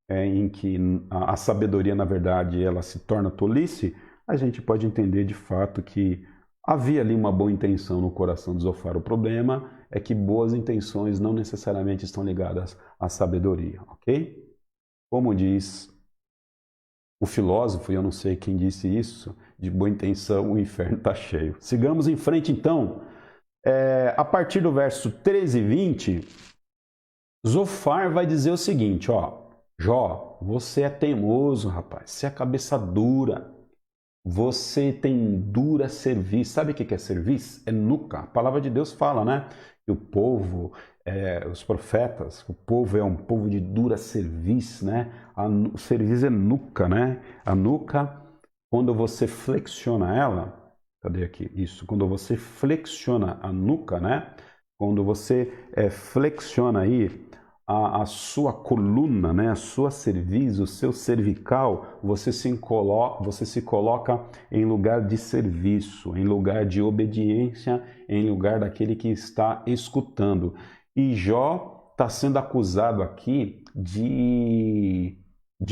em que a sabedoria, na verdade, ela se torna tolice, a gente pode entender de fato que havia ali uma boa intenção no coração de Zofar. O problema é que boas intenções não necessariamente estão ligadas à sabedoria, ok? Como diz o filósofo, e eu não sei quem disse isso, de boa intenção o inferno está cheio. Sigamos em frente então. A partir do verso 13 e 20, Zofar vai dizer o seguinte, ó, Jó, você é teimoso, rapaz, você é cabeça dura. Você tem dura cerviz. Sabe o que é cerviz? É nuca. A palavra de Deus fala, né? Que o povo, os profetas, o povo é um povo de dura cerviz, né? A cerviz é nuca, né? A nuca, quando você flexiona ela, cadê aqui? Isso, quando você flexiona a nuca, né? Quando você flexiona aí a sua coluna, né, a sua cerviz, o seu cervical, você se coloca em lugar de serviço, em lugar de obediência, em lugar daquele que está escutando. E Jó está sendo acusado aqui de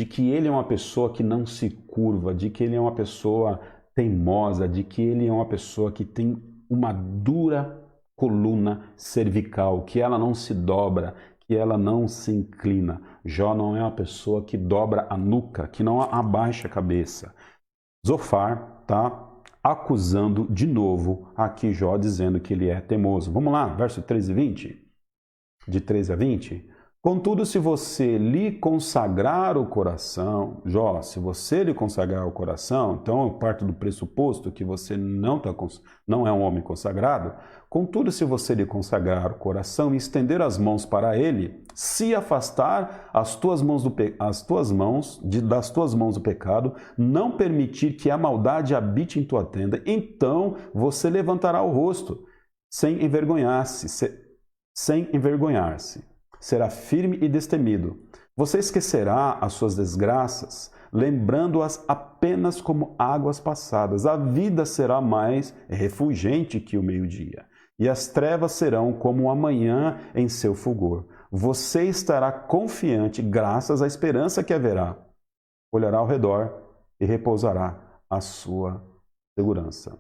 que ele é uma pessoa que não se curva, de que ele é uma pessoa teimosa, de que ele é uma pessoa que tem uma dura coluna cervical, que ela não se dobra, que ela não se inclina. Jó não é uma pessoa que dobra a nuca, que não abaixa a cabeça. Zofar está acusando de novo aqui Jó, dizendo que ele é teimoso. Vamos lá, verso 13 e 20. De 13 a 20. Contudo, se você lhe consagrar o coração, Jó, se você lhe consagrar o coração, então eu parto do pressuposto que você não é um homem consagrado. Contudo, se você lhe consagrar o coração e estender as mãos para ele, se afastar das tuas mãos do pecado, não permitir que a maldade habite em tua tenda, então você levantará o rosto, sem envergonhar-se. Será firme e destemido. Você esquecerá as suas desgraças, lembrando-as apenas como águas passadas. A vida será mais refulgente que o meio-dia, e as trevas serão como a manhã em seu fulgor. Você estará confiante graças à esperança que haverá. Olhará ao redor e repousará a sua segurança.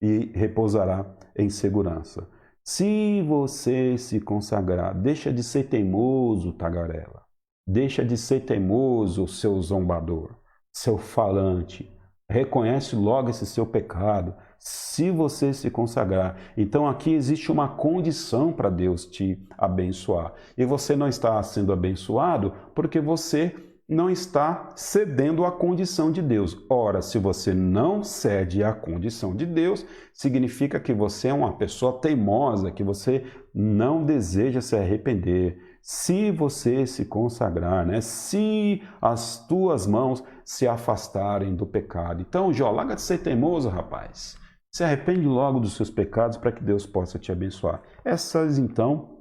E repousará em segurança. Se você se consagrar, deixa de ser teimoso, tagarela. Deixa de ser teimoso, seu zombador, seu falante. Reconhece logo esse seu pecado. Se você se consagrar. Então aqui existe uma condição para Deus te abençoar. E você não está sendo abençoado porque você não está cedendo à condição de Deus. Ora, se você não cede à condição de Deus, significa que você é uma pessoa teimosa, que você não deseja se arrepender. Se você se consagrar, né? Se as tuas mãos se afastarem do pecado. Então, Jó, larga de ser teimoso, rapaz. Se arrepende logo dos seus pecados para que Deus possa te abençoar. Essas, então,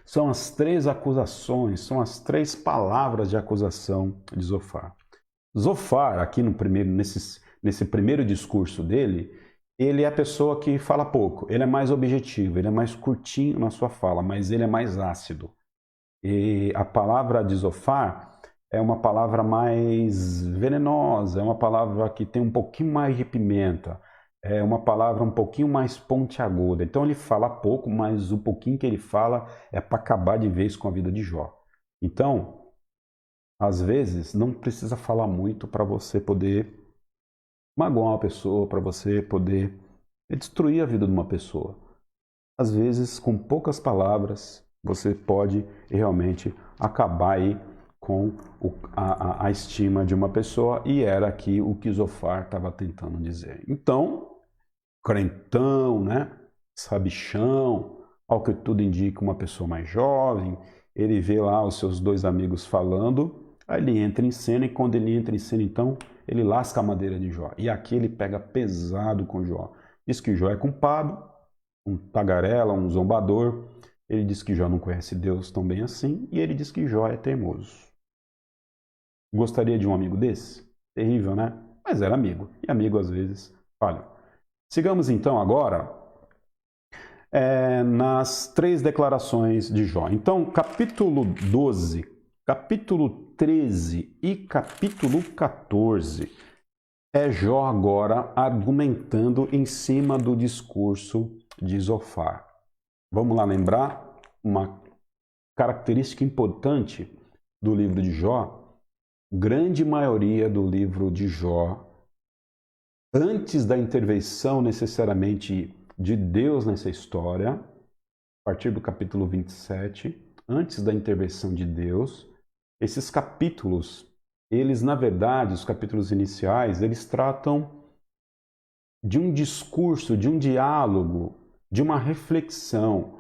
são as 3 acusações, são as 3 palavras de acusação de Zofar. Zofar, aqui nesse primeiro discurso dele, ele é a pessoa que fala pouco, ele é mais objetivo, ele é mais curtinho na sua fala, mas ele é mais ácido. E a palavra de Zofar é uma palavra mais venenosa, é uma palavra que tem um pouquinho mais de pimenta, é uma palavra um pouquinho mais pontiaguda. Então ele fala pouco, mas o pouquinho que ele fala é para acabar de vez com a vida de Jó. Então, às vezes, não precisa falar muito para você poder magoar uma pessoa, para você poder destruir a vida de uma pessoa. Às vezes, com poucas palavras, você pode realmente acabar aí com a estima de uma pessoa, e era aqui o que Zofar estava tentando dizer. Então, crentão, né? Sabichão, ao que tudo indica, uma pessoa mais jovem, ele vê lá os seus 2 amigos falando, aí ele entra em cena, e quando ele entra em cena, então, ele lasca a madeira de Jó. E aqui ele pega pesado com Jó. Diz que Jó é culpado, um tagarela, um zombador. Ele diz que Jó não conhece Deus tão bem assim, e ele diz que Jó é teimoso. Gostaria de um amigo desse? Terrível, né? Mas era amigo, e amigo às vezes falha. Sigamos então agora nas 3 declarações de Jó. Então, capítulo 12, capítulo 13 e capítulo 14 é Jó agora argumentando em cima do discurso de Zofar. Vamos lá lembrar uma característica importante do livro de Jó. Grande maioria do livro de Jó, antes da intervenção necessariamente de Deus nessa história, a partir do capítulo 27, antes da intervenção de Deus, esses capítulos, eles na verdade, os capítulos iniciais, eles tratam de um discurso, de um diálogo, de uma reflexão,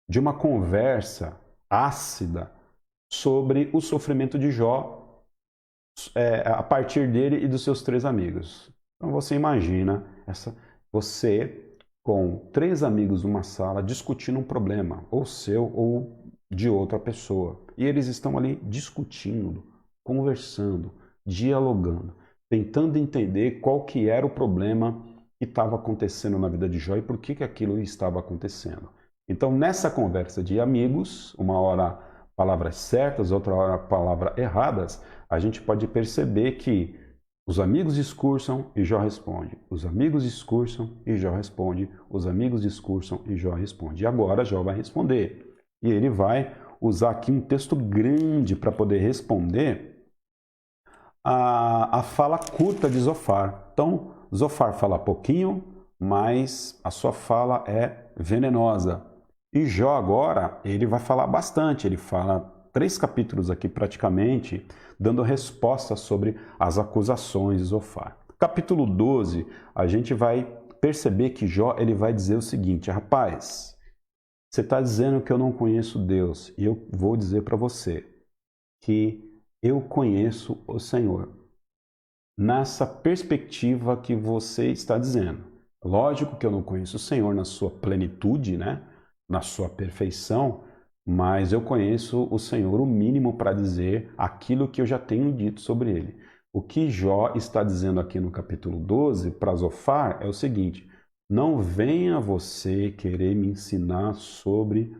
de uma conversa ácida sobre o sofrimento de Jó, a partir dele e dos seus 3 amigos. Então você imagina você com 3 amigos numa sala discutindo um problema, ou seu ou de outra pessoa. E eles estão ali discutindo, conversando, dialogando, tentando entender qual que era o problema que estava acontecendo na vida de Jó e por que aquilo estava acontecendo. Então, nessa conversa de amigos, uma hora palavras certas, outra hora palavras erradas, a gente pode perceber que os amigos discursam e Jó responde. Os amigos discursam e Jó responde. Os amigos discursam e Jó responde. E agora Jó vai responder. E ele vai usar aqui um texto grande para poder responder a fala curta de Zofar. Então, Zofar fala pouquinho, mas a sua fala é venenosa. E Jó agora, ele vai falar bastante, ele fala 3 capítulos aqui praticamente, dando resposta sobre as acusações de Zofar. Capítulo 12, a gente vai perceber que Jó ele vai dizer o seguinte: rapaz, você está dizendo que eu não conheço Deus, e eu vou dizer para você que eu conheço o Senhor. Nessa perspectiva que você está dizendo. Lógico que eu não conheço o Senhor na sua plenitude, né? Na sua perfeição, mas eu conheço o Senhor o mínimo para dizer aquilo que eu já tenho dito sobre ele. O que Jó está dizendo aqui no capítulo 12 para Zofar é o seguinte: não venha você querer me ensinar sobre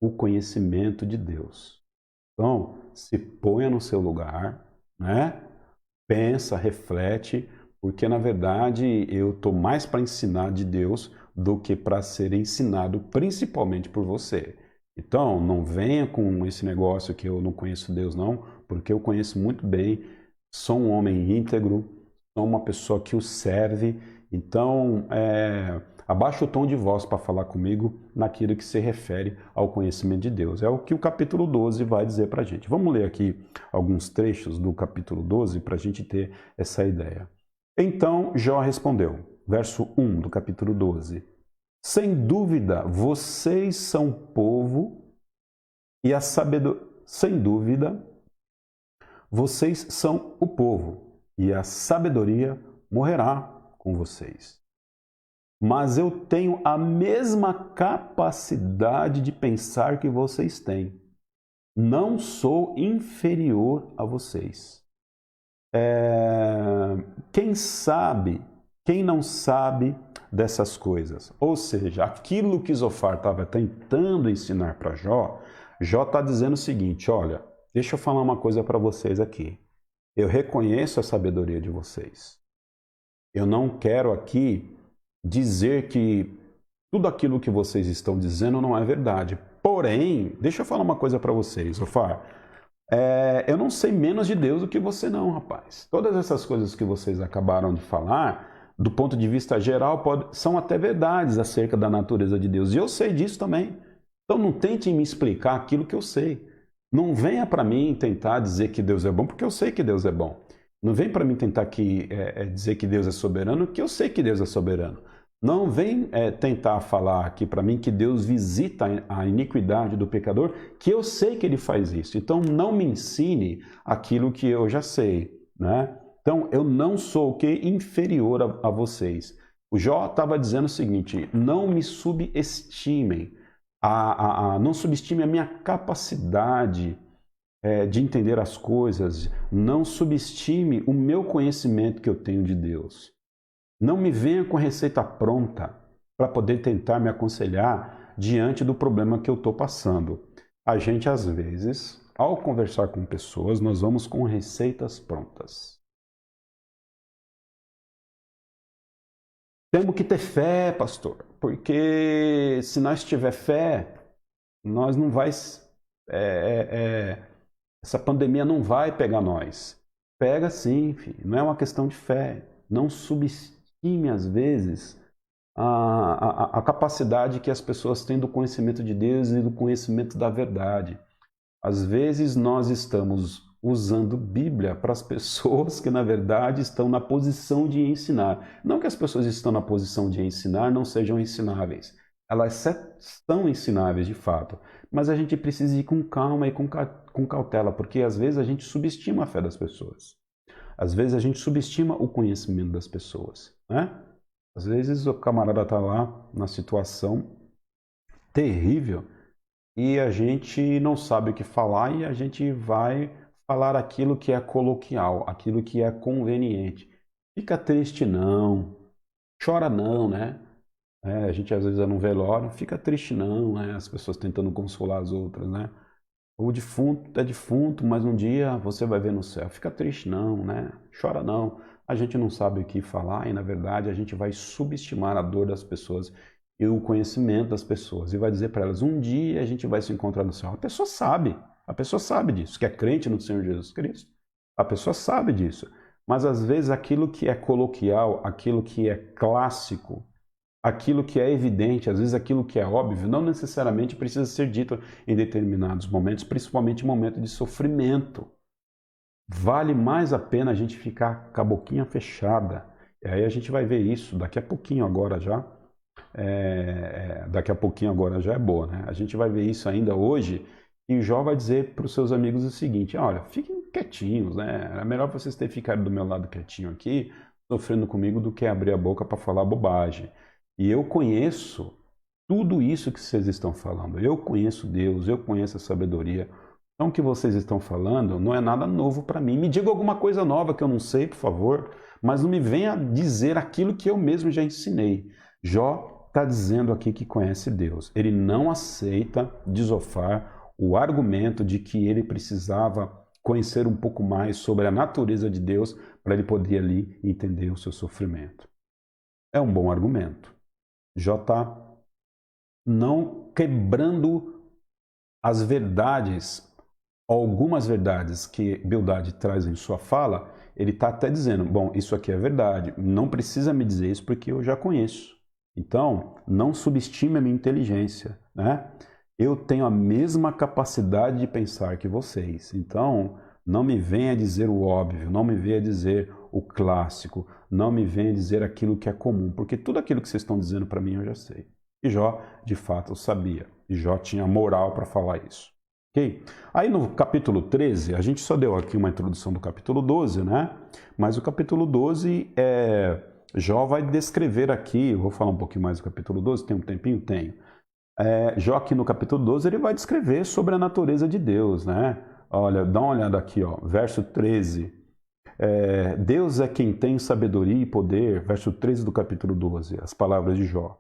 o conhecimento de Deus. Então, se ponha no seu lugar, né? Pensa, reflete, porque na verdade eu estou mais para ensinar de Deus do que para ser ensinado principalmente por você. Então, não venha com esse negócio que eu não conheço Deus, não, porque eu conheço muito bem, sou um homem íntegro, sou uma pessoa que o serve. Então, abaixa o tom de voz para falar comigo naquilo que se refere ao conhecimento de Deus. É o que o capítulo 12 vai dizer para a gente. Vamos ler aqui alguns trechos do capítulo 12 para a gente ter essa ideia. Então Jó respondeu, verso 1 do capítulo 12: sem dúvida, vocês são povo e a sabedoria. Sem dúvida, vocês são o povo e a sabedoria morrerá com vocês. Mas eu tenho a mesma capacidade de pensar que vocês têm. Não sou inferior a vocês. Quem sabe, quem não sabe dessas coisas? Ou seja, aquilo que Zofar estava tentando ensinar para Jó, Jó está dizendo o seguinte: olha, deixa eu falar uma coisa para vocês aqui. Eu reconheço a sabedoria de vocês. Eu não quero aqui dizer que tudo aquilo que vocês estão dizendo não é verdade. Porém, deixa eu falar uma coisa para vocês, Zofar. Eu não sei menos de Deus do que você não, rapaz. Todas essas coisas que vocês acabaram de falar, do ponto de vista geral, são até verdades acerca da natureza de Deus. E eu sei disso também. Então não tente me explicar aquilo que eu sei. Não venha para mim tentar dizer que Deus é bom, porque eu sei que Deus é bom. Não vem para mim tentar dizer que Deus é soberano, porque eu sei que Deus é soberano. Não vem tentar falar aqui para mim que Deus visita a iniquidade do pecador, que eu sei que ele faz isso. Então não me ensine aquilo que eu já sei, né? Então eu não sou o que? Inferior a vocês. O Jó estava dizendo o seguinte: não me subestimem, não subestime a minha capacidade de entender as coisas, não subestime o meu conhecimento que eu tenho de Deus. Não me venha com receita pronta para poder tentar me aconselhar diante do problema que eu estou passando. A gente, às vezes, ao conversar com pessoas, nós vamos com receitas prontas. Temos que ter fé, pastor, porque se nós tiver fé, nós não vai, essa pandemia não vai pegar nós. Pega sim, filho. Não é uma questão de fé. Não subestime, às vezes, a capacidade que as pessoas têm do conhecimento de Deus e do conhecimento da verdade. Às vezes nós estamos usando Bíblia para as pessoas que, na verdade, estão na posição de ensinar. Não que as pessoas que estão na posição de ensinar não sejam ensináveis. Elas são ensináveis, de fato. Mas a gente precisa ir com calma e com cautela, porque às vezes a gente subestima a fé das pessoas. Às vezes a gente subestima o conhecimento das pessoas, né? Às vezes o camarada está lá na situação terrível e a gente não sabe o que falar e a gente vai falar aquilo que é coloquial, aquilo que é conveniente. Fica triste não, chora não, né? A gente às vezes é num velório, fica triste não, né? As pessoas tentando consolar as outras, né? O defunto é defunto, mas um dia você vai ver no céu. Fica triste não, né? Chora não. A gente não sabe o que falar e, na verdade, a gente vai subestimar a dor das pessoas e o conhecimento das pessoas. E vai dizer para elas, um dia a gente vai se encontrar no céu. A pessoa sabe disso, que é crente no Senhor Jesus Cristo. A pessoa sabe disso. Mas, às vezes, aquilo que é coloquial, aquilo que é clássico, aquilo que é evidente, às vezes aquilo que é óbvio, não necessariamente precisa ser dito em determinados momentos, principalmente em momentos de sofrimento. Vale mais a pena a gente ficar com a boquinha fechada. E aí a gente vai ver isso daqui a pouquinho agora já. Daqui a pouquinho agora já é boa, né? A gente vai ver isso ainda hoje e Jó vai dizer para os seus amigos o seguinte: olha, fiquem quietinhos, né? É melhor vocês terem ficado do meu lado quietinho aqui, sofrendo comigo, do que abrir a boca para falar bobagem. E eu conheço tudo isso que vocês estão falando. Eu conheço Deus, eu conheço a sabedoria. Então, o que vocês estão falando não é nada novo para mim. Me diga alguma coisa nova que eu não sei, por favor, mas não me venha dizer aquilo que eu mesmo já ensinei. Jó está dizendo aqui que conhece Deus. Ele não aceita desofar o argumento de que ele precisava conhecer um pouco mais sobre a natureza de Deus para ele poder ali entender o seu sofrimento. É um bom argumento. Jó está não quebrando as verdades, algumas verdades que Bildade traz em sua fala. Ele está até dizendo, bom, isso aqui é verdade, não precisa me dizer isso porque eu já conheço. Então, não subestime a minha inteligência, né? Eu tenho a mesma capacidade de pensar que vocês. Então, não me venha dizer o óbvio, não me venha dizer o clássico, não me venha dizer aquilo que é comum, porque tudo aquilo que vocês estão dizendo para mim eu já sei. E Jó, de fato, sabia. E Jó tinha moral para falar isso. Ok? Aí no capítulo 13, a gente só deu aqui uma introdução do capítulo 12, né? Mas o capítulo 12 Jó vai descrever aqui, eu vou falar um pouquinho mais do capítulo 12, tem um tempinho? Tenho. Jó aqui no capítulo 12, ele vai descrever sobre a natureza de Deus, né? Olha, dá uma olhada aqui, ó, verso 13. Deus é quem tem sabedoria e poder, verso 13 do capítulo 12, as palavras de Jó.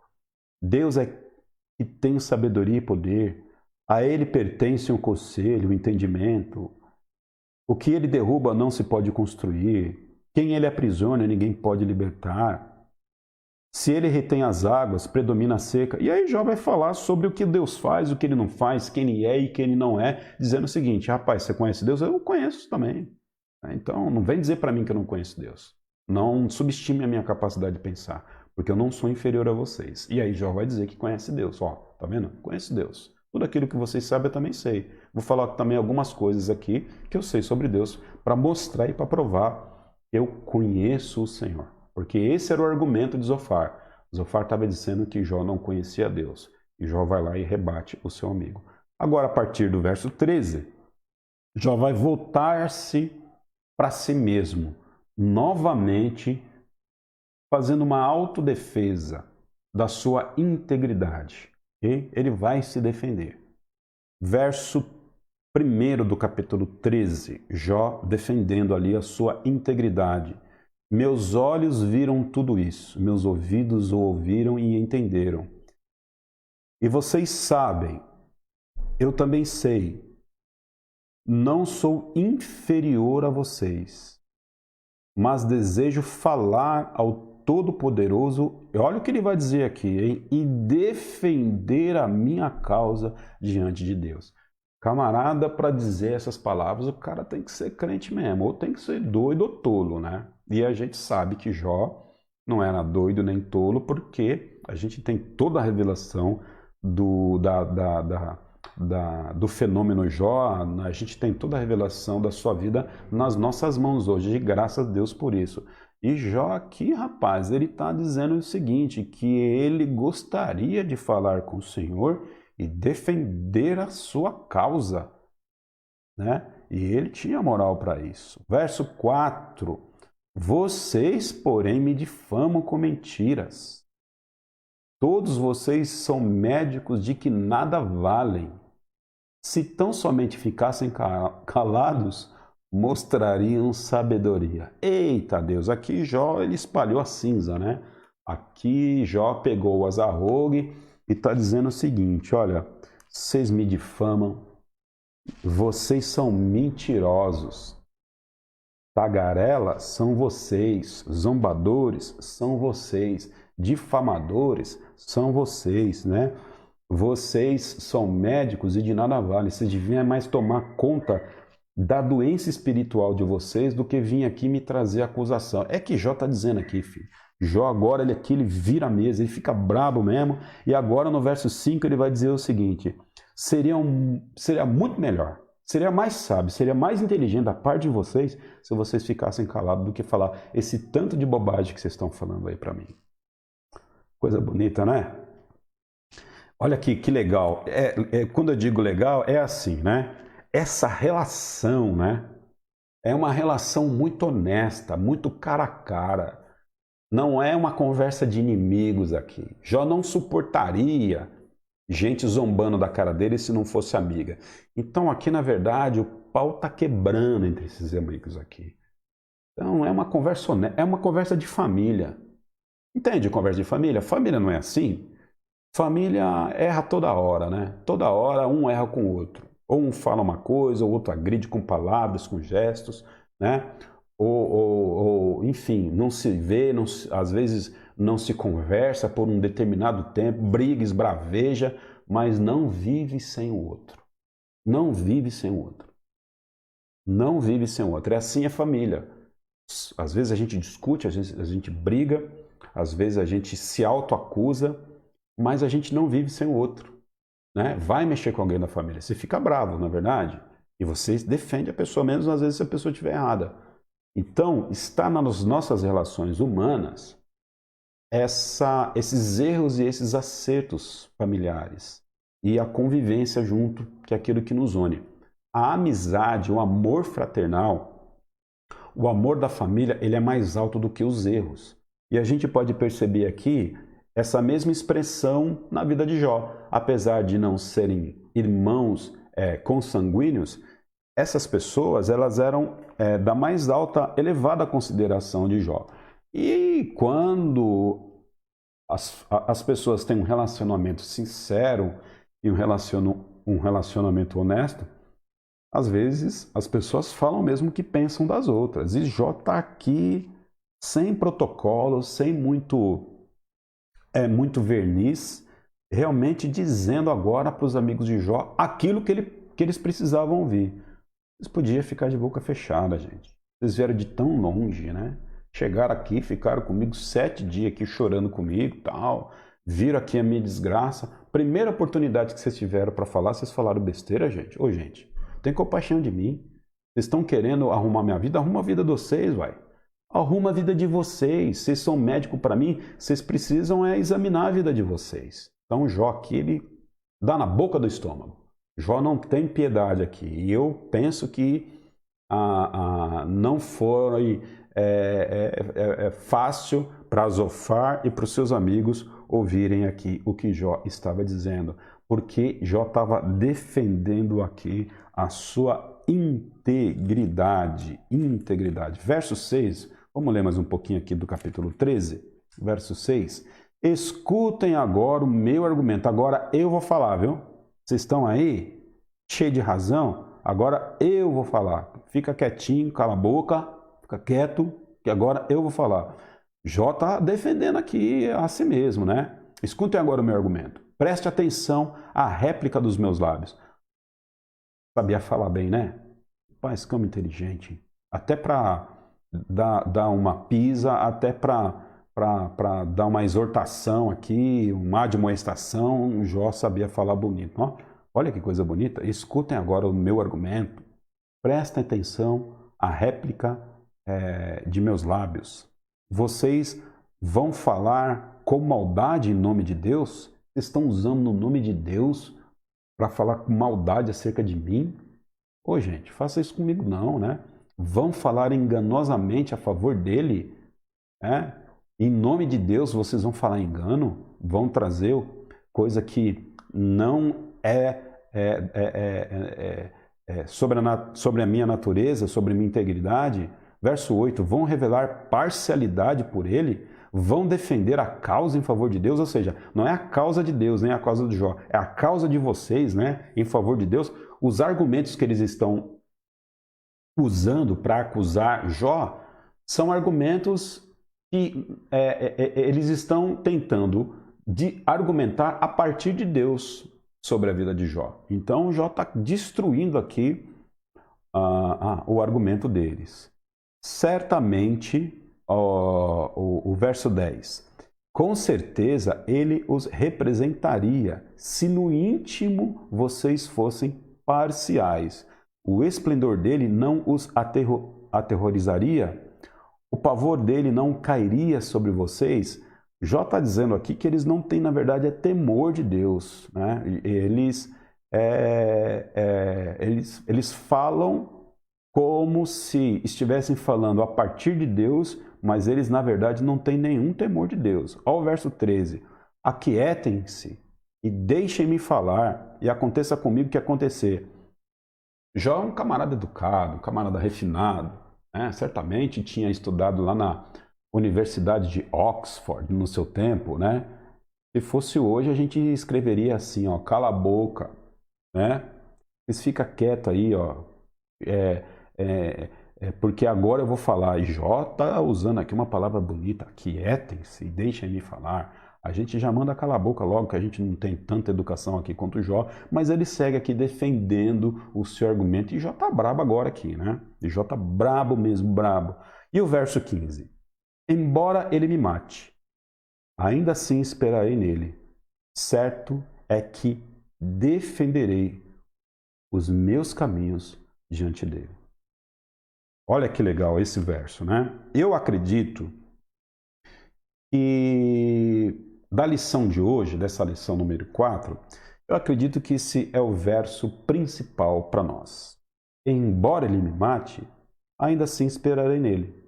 Deus é que tem sabedoria e poder, a ele pertence o conselho, o entendimento. O que ele derruba não se pode construir. Quem ele aprisiona, ninguém pode libertar. Se ele retém as águas, predomina a seca. E aí Jó vai falar sobre o que Deus faz, o que ele não faz, quem ele é e quem ele não é, dizendo o seguinte: rapaz, você conhece Deus? Eu conheço também. Então, não vem dizer para mim que eu não conheço Deus. Não subestime a minha capacidade de pensar, porque eu não sou inferior a vocês. E aí Jó vai dizer que conhece Deus. Ó, tá vendo? Conheço Deus. Tudo aquilo que vocês sabem eu também sei. Vou falar também algumas coisas aqui que eu sei sobre Deus para mostrar e para provar que eu conheço o Senhor. Porque esse era o argumento de Zofar. Zofar estava dizendo que Jó não conhecia Deus. E Jó vai lá e rebate o seu amigo. Agora, a partir do verso 13, Jó vai voltar-se para si mesmo, novamente fazendo uma autodefesa da sua integridade. Okay? Ele vai se defender. Verso 1 do capítulo 13, Jó defendendo ali a sua integridade. Meus olhos viram tudo isso, meus ouvidos o ouviram e entenderam. E vocês sabem, eu também sei, não sou inferior a vocês, mas desejo falar ao Todo-Poderoso, olha o que ele vai dizer aqui, hein? E defender a minha causa diante de Deus. Camarada, para dizer essas palavras, o cara tem que ser crente mesmo, ou tem que ser doido ou tolo, né? E a gente sabe que Jó não era doido nem tolo, porque a gente tem toda a revelação do fenômeno Jó, a gente tem toda a revelação da sua vida nas nossas mãos hoje, e graças a Deus por isso. E Jó aqui, rapaz, ele está dizendo o seguinte, que ele gostaria de falar com o Senhor e defender a sua causa, né? E ele tinha moral para isso. Verso 4, vocês, porém, me difamam com mentiras. Todos vocês são médicos de que nada valem. Se tão somente ficassem calados, mostrariam sabedoria. Eita Deus, aqui Jó ele espalhou a cinza, né? Aqui Jó pegou o azarrogue e está dizendo o seguinte, olha, vocês me difamam, vocês são mentirosos, tagarelas são vocês, zombadores são vocês, difamadores são vocês, né? Vocês são médicos e de nada vale. Vocês deviam mais tomar conta da doença espiritual de vocês do que vir aqui me trazer acusação. É que Jó está dizendo aqui, filho, Jó agora, ele vira a mesa, ele fica brabo mesmo, e agora no verso 5 ele vai dizer o seguinte: seria muito melhor, seria mais sábio, seria mais inteligente da parte de vocês se vocês ficassem calados do que falar esse tanto de bobagem que vocês estão falando aí para mim. Coisa bonita, né? Olha aqui, que legal. Quando eu digo legal, é assim, né? Essa relação, né? É uma relação muito honesta, muito cara a cara. Não é uma conversa de inimigos aqui. Jó não suportaria gente zombando da cara dele se não fosse amiga. Então aqui, na verdade, o pau tá quebrando entre esses amigos aqui. Então é uma conversa honesta, é uma conversa de família. Entende conversa de família? Família não é assim? Família erra toda hora, né? Toda hora um erra com o outro. Ou um fala uma coisa, o outro agride com palavras, com gestos, né? Enfim, não se vê, às vezes não se conversa por um determinado tempo, briga, esbraveja, mas não vive sem o outro. Não vive sem o outro. Não vive sem o outro. É assim a família. Às vezes a gente discute, a gente briga, às vezes a gente se autoacusa, mas a gente não vive sem o outro. Né? Vai mexer com alguém da família, você fica bravo, na verdade, e você defende a pessoa, mesmo às vezes se a pessoa estiver errada. Então, está nas nossas relações humanas esses erros e esses acertos familiares e a convivência junto, que é aquilo que nos une. A amizade, o amor fraternal, o amor da família, ele é mais alto do que os erros. E a gente pode perceber aqui essa mesma expressão na vida de Jó. Apesar de não serem irmãos consanguíneos, essas pessoas elas eram da mais alta, elevada consideração de Jó. E quando as pessoas têm um relacionamento sincero e um relacionamento honesto, às vezes as pessoas falam mesmo o que pensam das outras. E Jó está aqui sem protocolo, sem muito verniz, realmente dizendo agora para os amigos de Jó aquilo que eles precisavam ouvir. Eles podiam ficar de boca fechada, gente. Eles vieram de tão longe, né? Chegaram aqui, ficaram comigo 7 dias aqui chorando comigo e tal. Viram aqui a minha desgraça. Primeira oportunidade que vocês tiveram para falar, vocês falaram besteira, gente. Ô, gente, tem compaixão de mim. Vocês estão querendo arrumar minha vida? Arruma a vida de vocês, vai. Arruma a vida de vocês. Vocês são médico para mim, vocês precisam examinar a vida de vocês. Então Jó aqui, ele dá na boca do estômago. Jó não tem piedade aqui. E eu penso que não foi fácil para Zofar e para os seus amigos ouvirem aqui o que Jó estava dizendo. Porque Jó estava defendendo aqui a sua integridade. Verso 6, vamos ler mais um pouquinho aqui do capítulo 13, verso 6. Escutem agora o meu argumento. Agora eu vou falar, viu? Vocês estão aí? Cheio de razão? Agora eu vou falar. Fica quietinho, cala a boca, fica quieto, que agora eu vou falar. Jó está defendendo aqui a si mesmo, né? Escutem agora o meu argumento. Preste atenção à réplica dos meus lábios. Sabia falar bem, né? Paz, como inteligente. Até para dar uma pisa, até para dar uma exortação aqui, uma admoestação, Jó sabia falar bonito. Ó, olha que coisa bonita. Escutem agora o meu argumento. Prestem atenção à réplica de meus lábios. Vocês vão falar com maldade em nome de Deus? Vocês estão usando o nome de Deus para falar com maldade acerca de mim? Ô, gente, faça isso comigo não, né? Vão falar enganosamente a favor dele? Em nome de Deus vocês vão falar engano? Vão trazer coisa que não sobre a minha natureza, sobre a minha integridade? Verso 8, vão revelar parcialidade por ele? Vão defender a causa em favor de Deus? Ou seja, não é a causa de Deus, nem a causa de Jó, é a causa de vocês, né, em favor de Deus. Os argumentos que eles estão usando para acusar Jó são argumentos que eles estão tentando argumentar a partir de Deus sobre a vida de Jó. Então Jó está destruindo aqui o argumento deles. Certamente, o verso 10. Com certeza ele os representaria se no íntimo vocês fossem parciais. O esplendor dele não os aterrorizaria? O pavor dele não cairia sobre vocês? Jó está dizendo aqui que eles não têm, na verdade, temor de Deus, né? Eles falam como se estivessem falando a partir de Deus, mas eles, na verdade, não têm nenhum temor de Deus. Olha o verso 13. Aquietem-se e deixem-me falar, e aconteça comigo o que acontecer. Jó é um camarada educado, um camarada refinado, né? Certamente tinha estudado lá na Universidade de Oxford no seu tempo, né? Se fosse hoje, a gente escreveria assim, ó, cala a boca, né? Mas fica quieto aí, ó. Porque agora eu vou falar. E Jó está usando aqui uma palavra bonita, quietem-se e deixem-me falar. A gente já manda calar a boca logo, que a gente não tem tanta educação aqui quanto Jó, mas ele segue aqui defendendo o seu argumento. E Jó está brabo agora aqui, né? E Jó está brabo mesmo, brabo. E o verso 15. Embora ele me mate, ainda assim esperarei nele. Certo é que defenderei os meus caminhos diante dele. Olha que legal esse verso, né? Eu acredito que da lição de hoje, dessa lição número 4, eu acredito que esse é o verso principal para nós. Embora ele me mate, ainda assim esperarei nele.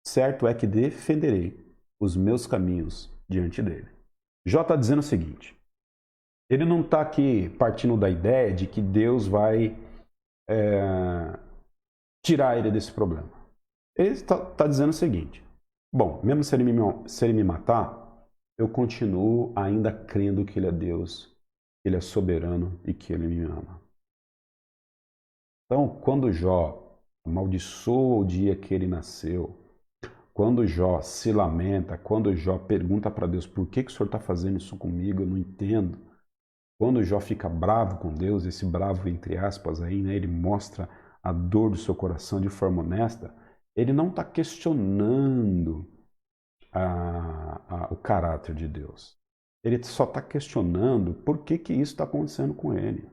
Certo é que defenderei os meus caminhos diante dele. Jó está dizendo o seguinte, ele não está aqui partindo da ideia de que Deus vai tirar ele desse problema. Ele está dizendo o seguinte, bom, mesmo se ele me matar, eu continuo ainda crendo que ele é Deus, que ele é soberano e que ele me ama. Então, quando Jó amaldiçoa o dia que ele nasceu, quando Jó se lamenta, quando Jó pergunta para Deus, por que o Senhor está fazendo isso comigo, eu não entendo. Quando Jó fica bravo com Deus, esse bravo entre aspas aí, né, ele mostra a dor do seu coração de forma honesta, ele não está questionando o caráter de Deus. Ele só está questionando por que isso está acontecendo com ele.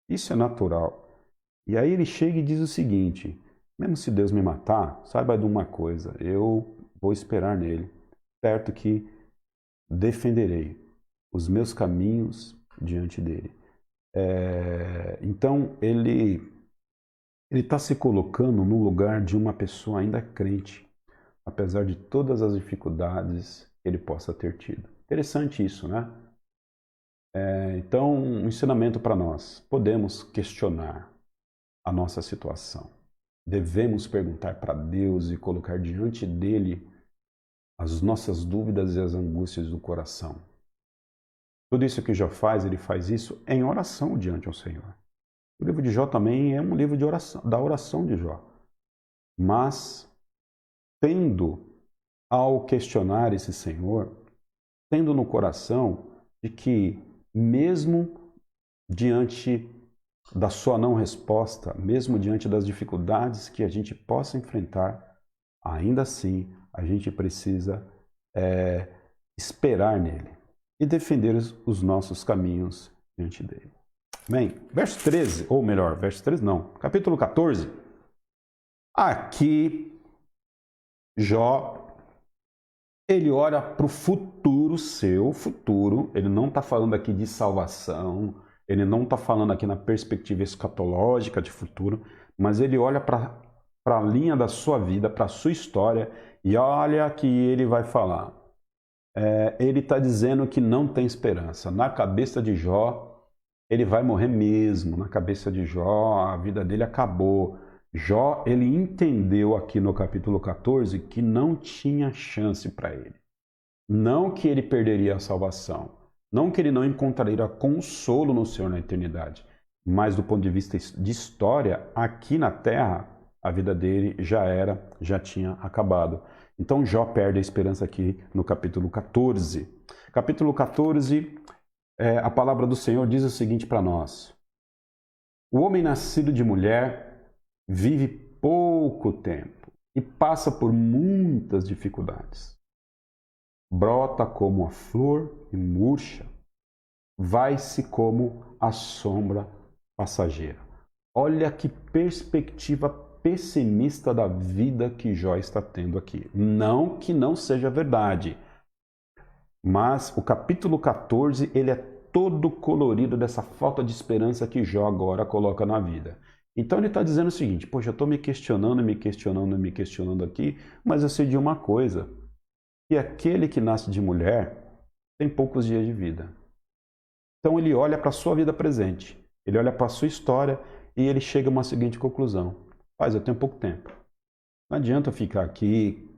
Isso é natural. E aí ele chega e diz o seguinte, mesmo se Deus me matar, saiba de uma coisa, eu vou esperar nele, certo que defenderei os meus caminhos diante dele. Então ele está se colocando no lugar de uma pessoa ainda crente, apesar de todas as dificuldades que ele possa ter tido. Interessante isso, né? Então, um ensinamento para nós. Podemos questionar a nossa situação. Devemos perguntar para Deus e colocar diante dele as nossas dúvidas e as angústias do coração. Tudo isso que Jó faz, ele faz isso em oração diante ao Senhor. O livro de Jó também é um livro de oração, da oração de Jó. Mas, tendo ao questionar esse Senhor, tendo no coração de que mesmo diante da sua não resposta, mesmo diante das dificuldades que a gente possa enfrentar, ainda assim a gente precisa esperar nele e defender os nossos caminhos diante dele. Amém? Verso 13, ou melhor, verso 13 não, capítulo 14. Aqui, Jó, ele olha para o futuro seu, futuro, ele não está falando aqui de salvação, ele não está falando aqui na perspectiva escatológica de futuro, mas ele olha para a linha da sua vida, para a sua história, e olha que ele vai falar. Ele está dizendo que não tem esperança. Na cabeça de Jó, ele vai morrer mesmo. Na cabeça de Jó, a vida dele acabou. Jó, ele entendeu aqui no capítulo 14 que não tinha chance para ele. Não que ele perderia a salvação. Não que ele não encontraria consolo no Senhor na eternidade. Mas do ponto de vista de história, aqui na Terra, a vida dele já tinha acabado. Então Jó perde a esperança aqui no capítulo 14. Capítulo 14, a palavra do Senhor diz o seguinte para nós. O homem nascido de mulher vive pouco tempo e passa por muitas dificuldades. Brota como a flor e murcha, vai-se como a sombra passageira. Olha que perspectiva pessimista da vida que Jó está tendo aqui. Não que não seja verdade, mas o capítulo 14, ele é todo colorido dessa falta de esperança que Jó agora coloca na vida. Então ele está dizendo o seguinte: poxa, eu estou me questionando aqui, mas eu sei de uma coisa, que aquele que nasce de mulher tem poucos dias de vida. Então ele olha para a sua vida presente, ele olha para a sua história e ele chega a uma seguinte conclusão: eu tenho pouco tempo. Não adianta eu ficar aqui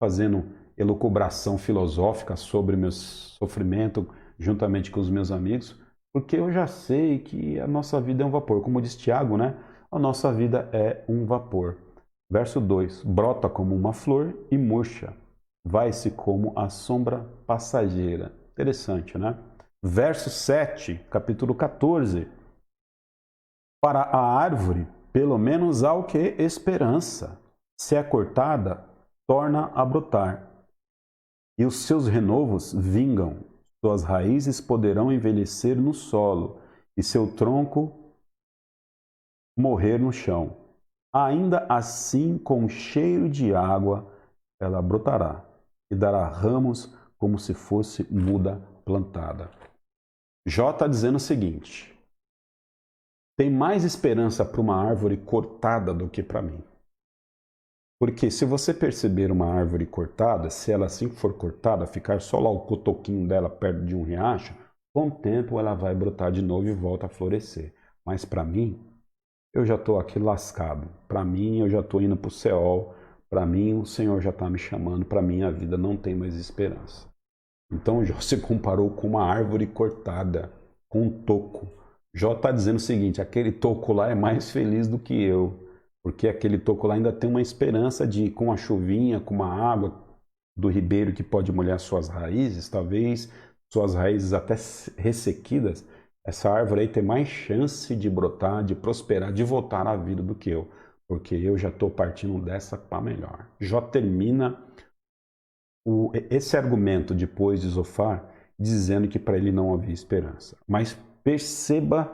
fazendo elucubração filosófica sobre meu sofrimento juntamente com os meus amigos, porque eu já sei que a nossa vida é um vapor. Como diz Tiago, né? A nossa vida é um vapor. Verso 2: brota como uma flor e murcha, vai-se como a sombra passageira. Interessante, né? Verso 7, capítulo 14: para a árvore, pelo menos há o que? Esperança. Se é cortada, torna a brotar, e os seus renovos vingam. Suas raízes poderão envelhecer no solo, e seu tronco morrer no chão. Ainda assim, com cheiro de água, ela brotará e dará ramos como se fosse muda plantada. Jó está dizendo o seguinte: tem mais esperança para uma árvore cortada do que para mim. Porque se você perceber uma árvore cortada, se ela assim for cortada, ficar só lá o cotoquinho dela perto de um riacho, com o tempo ela vai brotar de novo e volta a florescer. Mas para mim, eu já estou aqui lascado. Para mim, eu já estou indo para o Seol. Para mim, o Senhor já está me chamando. Para mim, a vida não tem mais esperança. Então, Jó se comparou com uma árvore cortada, com um toco. Jó está dizendo o seguinte: aquele toco lá é mais feliz do que eu. Porque aquele toco lá ainda tem uma esperança de, com a chuvinha, com uma água do ribeiro que pode molhar suas raízes, talvez suas raízes até ressequidas, essa árvore aí tem mais chance de brotar, de prosperar, de voltar à vida do que eu. Porque eu já estou partindo dessa para melhor. Jó termina esse argumento depois de Zofar dizendo que para ele não havia esperança. Mas perceba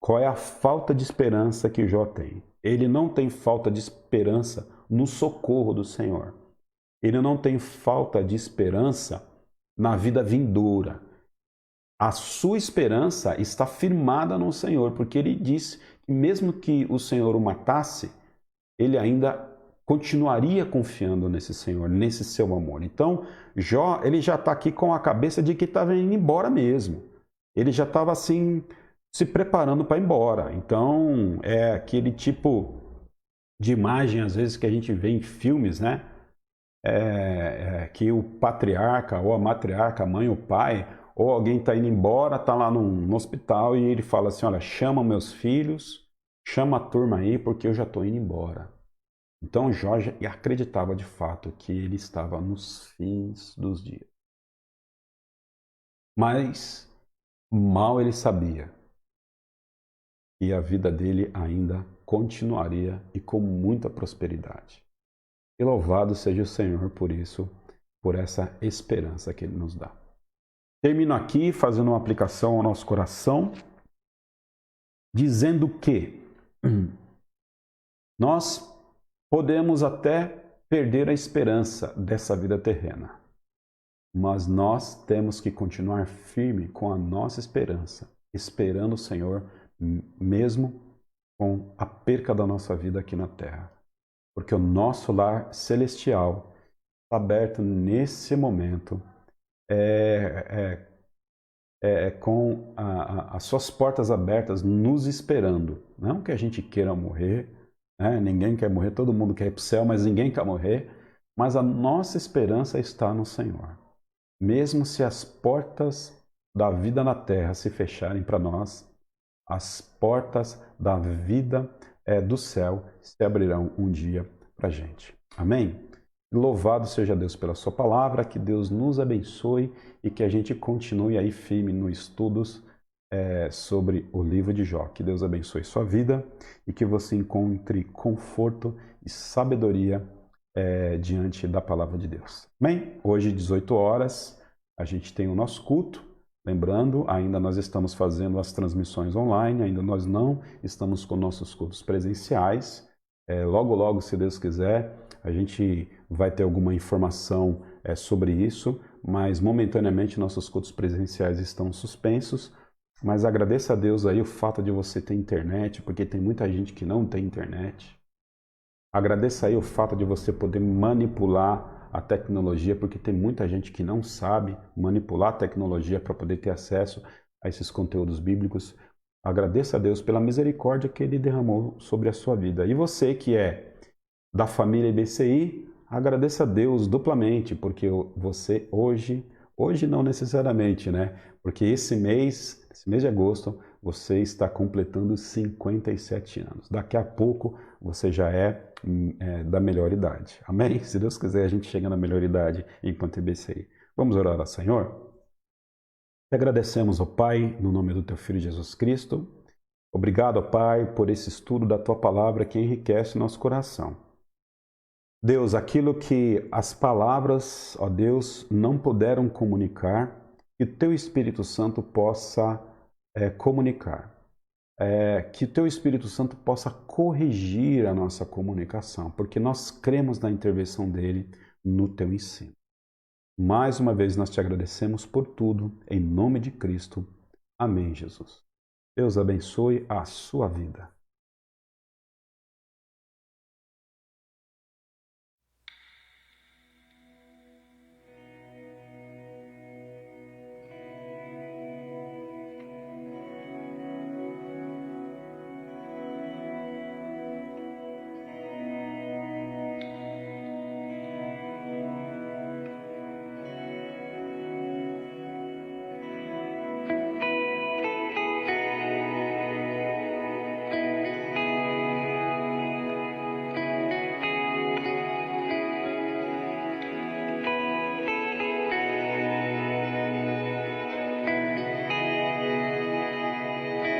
qual é a falta de esperança que Jó tem. Ele não tem falta de esperança no socorro do Senhor. Ele não tem falta de esperança na vida vindoura. A sua esperança está firmada no Senhor, porque ele disse que mesmo que o Senhor o matasse, ele ainda continuaria confiando nesse Senhor, nesse seu amor. Então, Jó, ele já está aqui com a cabeça de que estava indo embora mesmo. Ele já estava assim, se preparando para ir embora. Então, é aquele tipo de imagem, às vezes, que a gente vê em filmes, né? Que o patriarca ou a matriarca, a mãe ou o pai, ou alguém está indo embora, está lá no hospital e ele fala assim: olha, chama meus filhos, chama a turma aí, porque eu já estou indo embora. Então Jorge acreditava de fato que ele estava nos fins dos dias. Mas mal ele sabia que a vida dele ainda continuaria e com muita prosperidade. E louvado seja o Senhor por isso, por essa esperança que Ele nos dá. Termino aqui fazendo uma aplicação ao nosso coração, dizendo que nós podemos até perder a esperança dessa vida terrena, mas nós temos que continuar firme com a nossa esperança, esperando o Senhor, mesmo com a perca da nossa vida aqui na terra. Porque o nosso lar celestial está aberto nesse momento, com as suas portas abertas, nos esperando. Não que a gente queira morrer, né? Ninguém quer morrer, todo mundo quer ir para o céu, mas ninguém quer morrer. Mas a nossa esperança está no Senhor. Mesmo se as portas da vida na terra se fecharem para nós, as portas da vida do céu se abrirão um dia para a gente. Amém? Louvado seja Deus pela sua palavra, que Deus nos abençoe e que a gente continue aí firme nos estudos sobre o livro de Jó. Que Deus abençoe sua vida e que você encontre conforto e sabedoria diante da palavra de Deus. Bem, hoje, 18 horas, a gente tem o nosso culto. Lembrando, ainda nós estamos fazendo as transmissões online, ainda nós não estamos com nossos cultos presenciais. Logo, logo, se Deus quiser, a gente vai ter alguma informação sobre isso, mas momentaneamente nossos cultos presenciais estão suspensos. Mas agradeça a Deus aí o fato de você ter internet, porque tem muita gente que não tem internet. Agradeça aí o fato de você poder manipular a tecnologia, porque tem muita gente que não sabe manipular a tecnologia para poder ter acesso a esses conteúdos bíblicos. Agradeça a Deus pela misericórdia que Ele derramou sobre a sua vida. E você que é da família IBCI, agradeça a Deus duplamente, porque você hoje não necessariamente, né? Porque esse mês de agosto, você está completando 57 anos. Daqui a pouco você já é da melhor idade. Amém? Se Deus quiser, a gente chega na melhor idade enquanto IBCI. Vamos orar ao Senhor? Te agradecemos, ó Pai, no nome do Teu Filho Jesus Cristo. Obrigado, ó Pai, por esse estudo da Tua Palavra que enriquece nosso coração. Deus, aquilo que as palavras, ó Deus, não puderam comunicar, que o Teu Espírito Santo possa comunicar. Que o Teu Espírito Santo possa corrigir a nossa comunicação, porque nós cremos na intervenção dEle no Teu ensino. Mais uma vez nós te agradecemos por tudo, em nome de Cristo. Amém, Jesus. Deus abençoe a sua vida.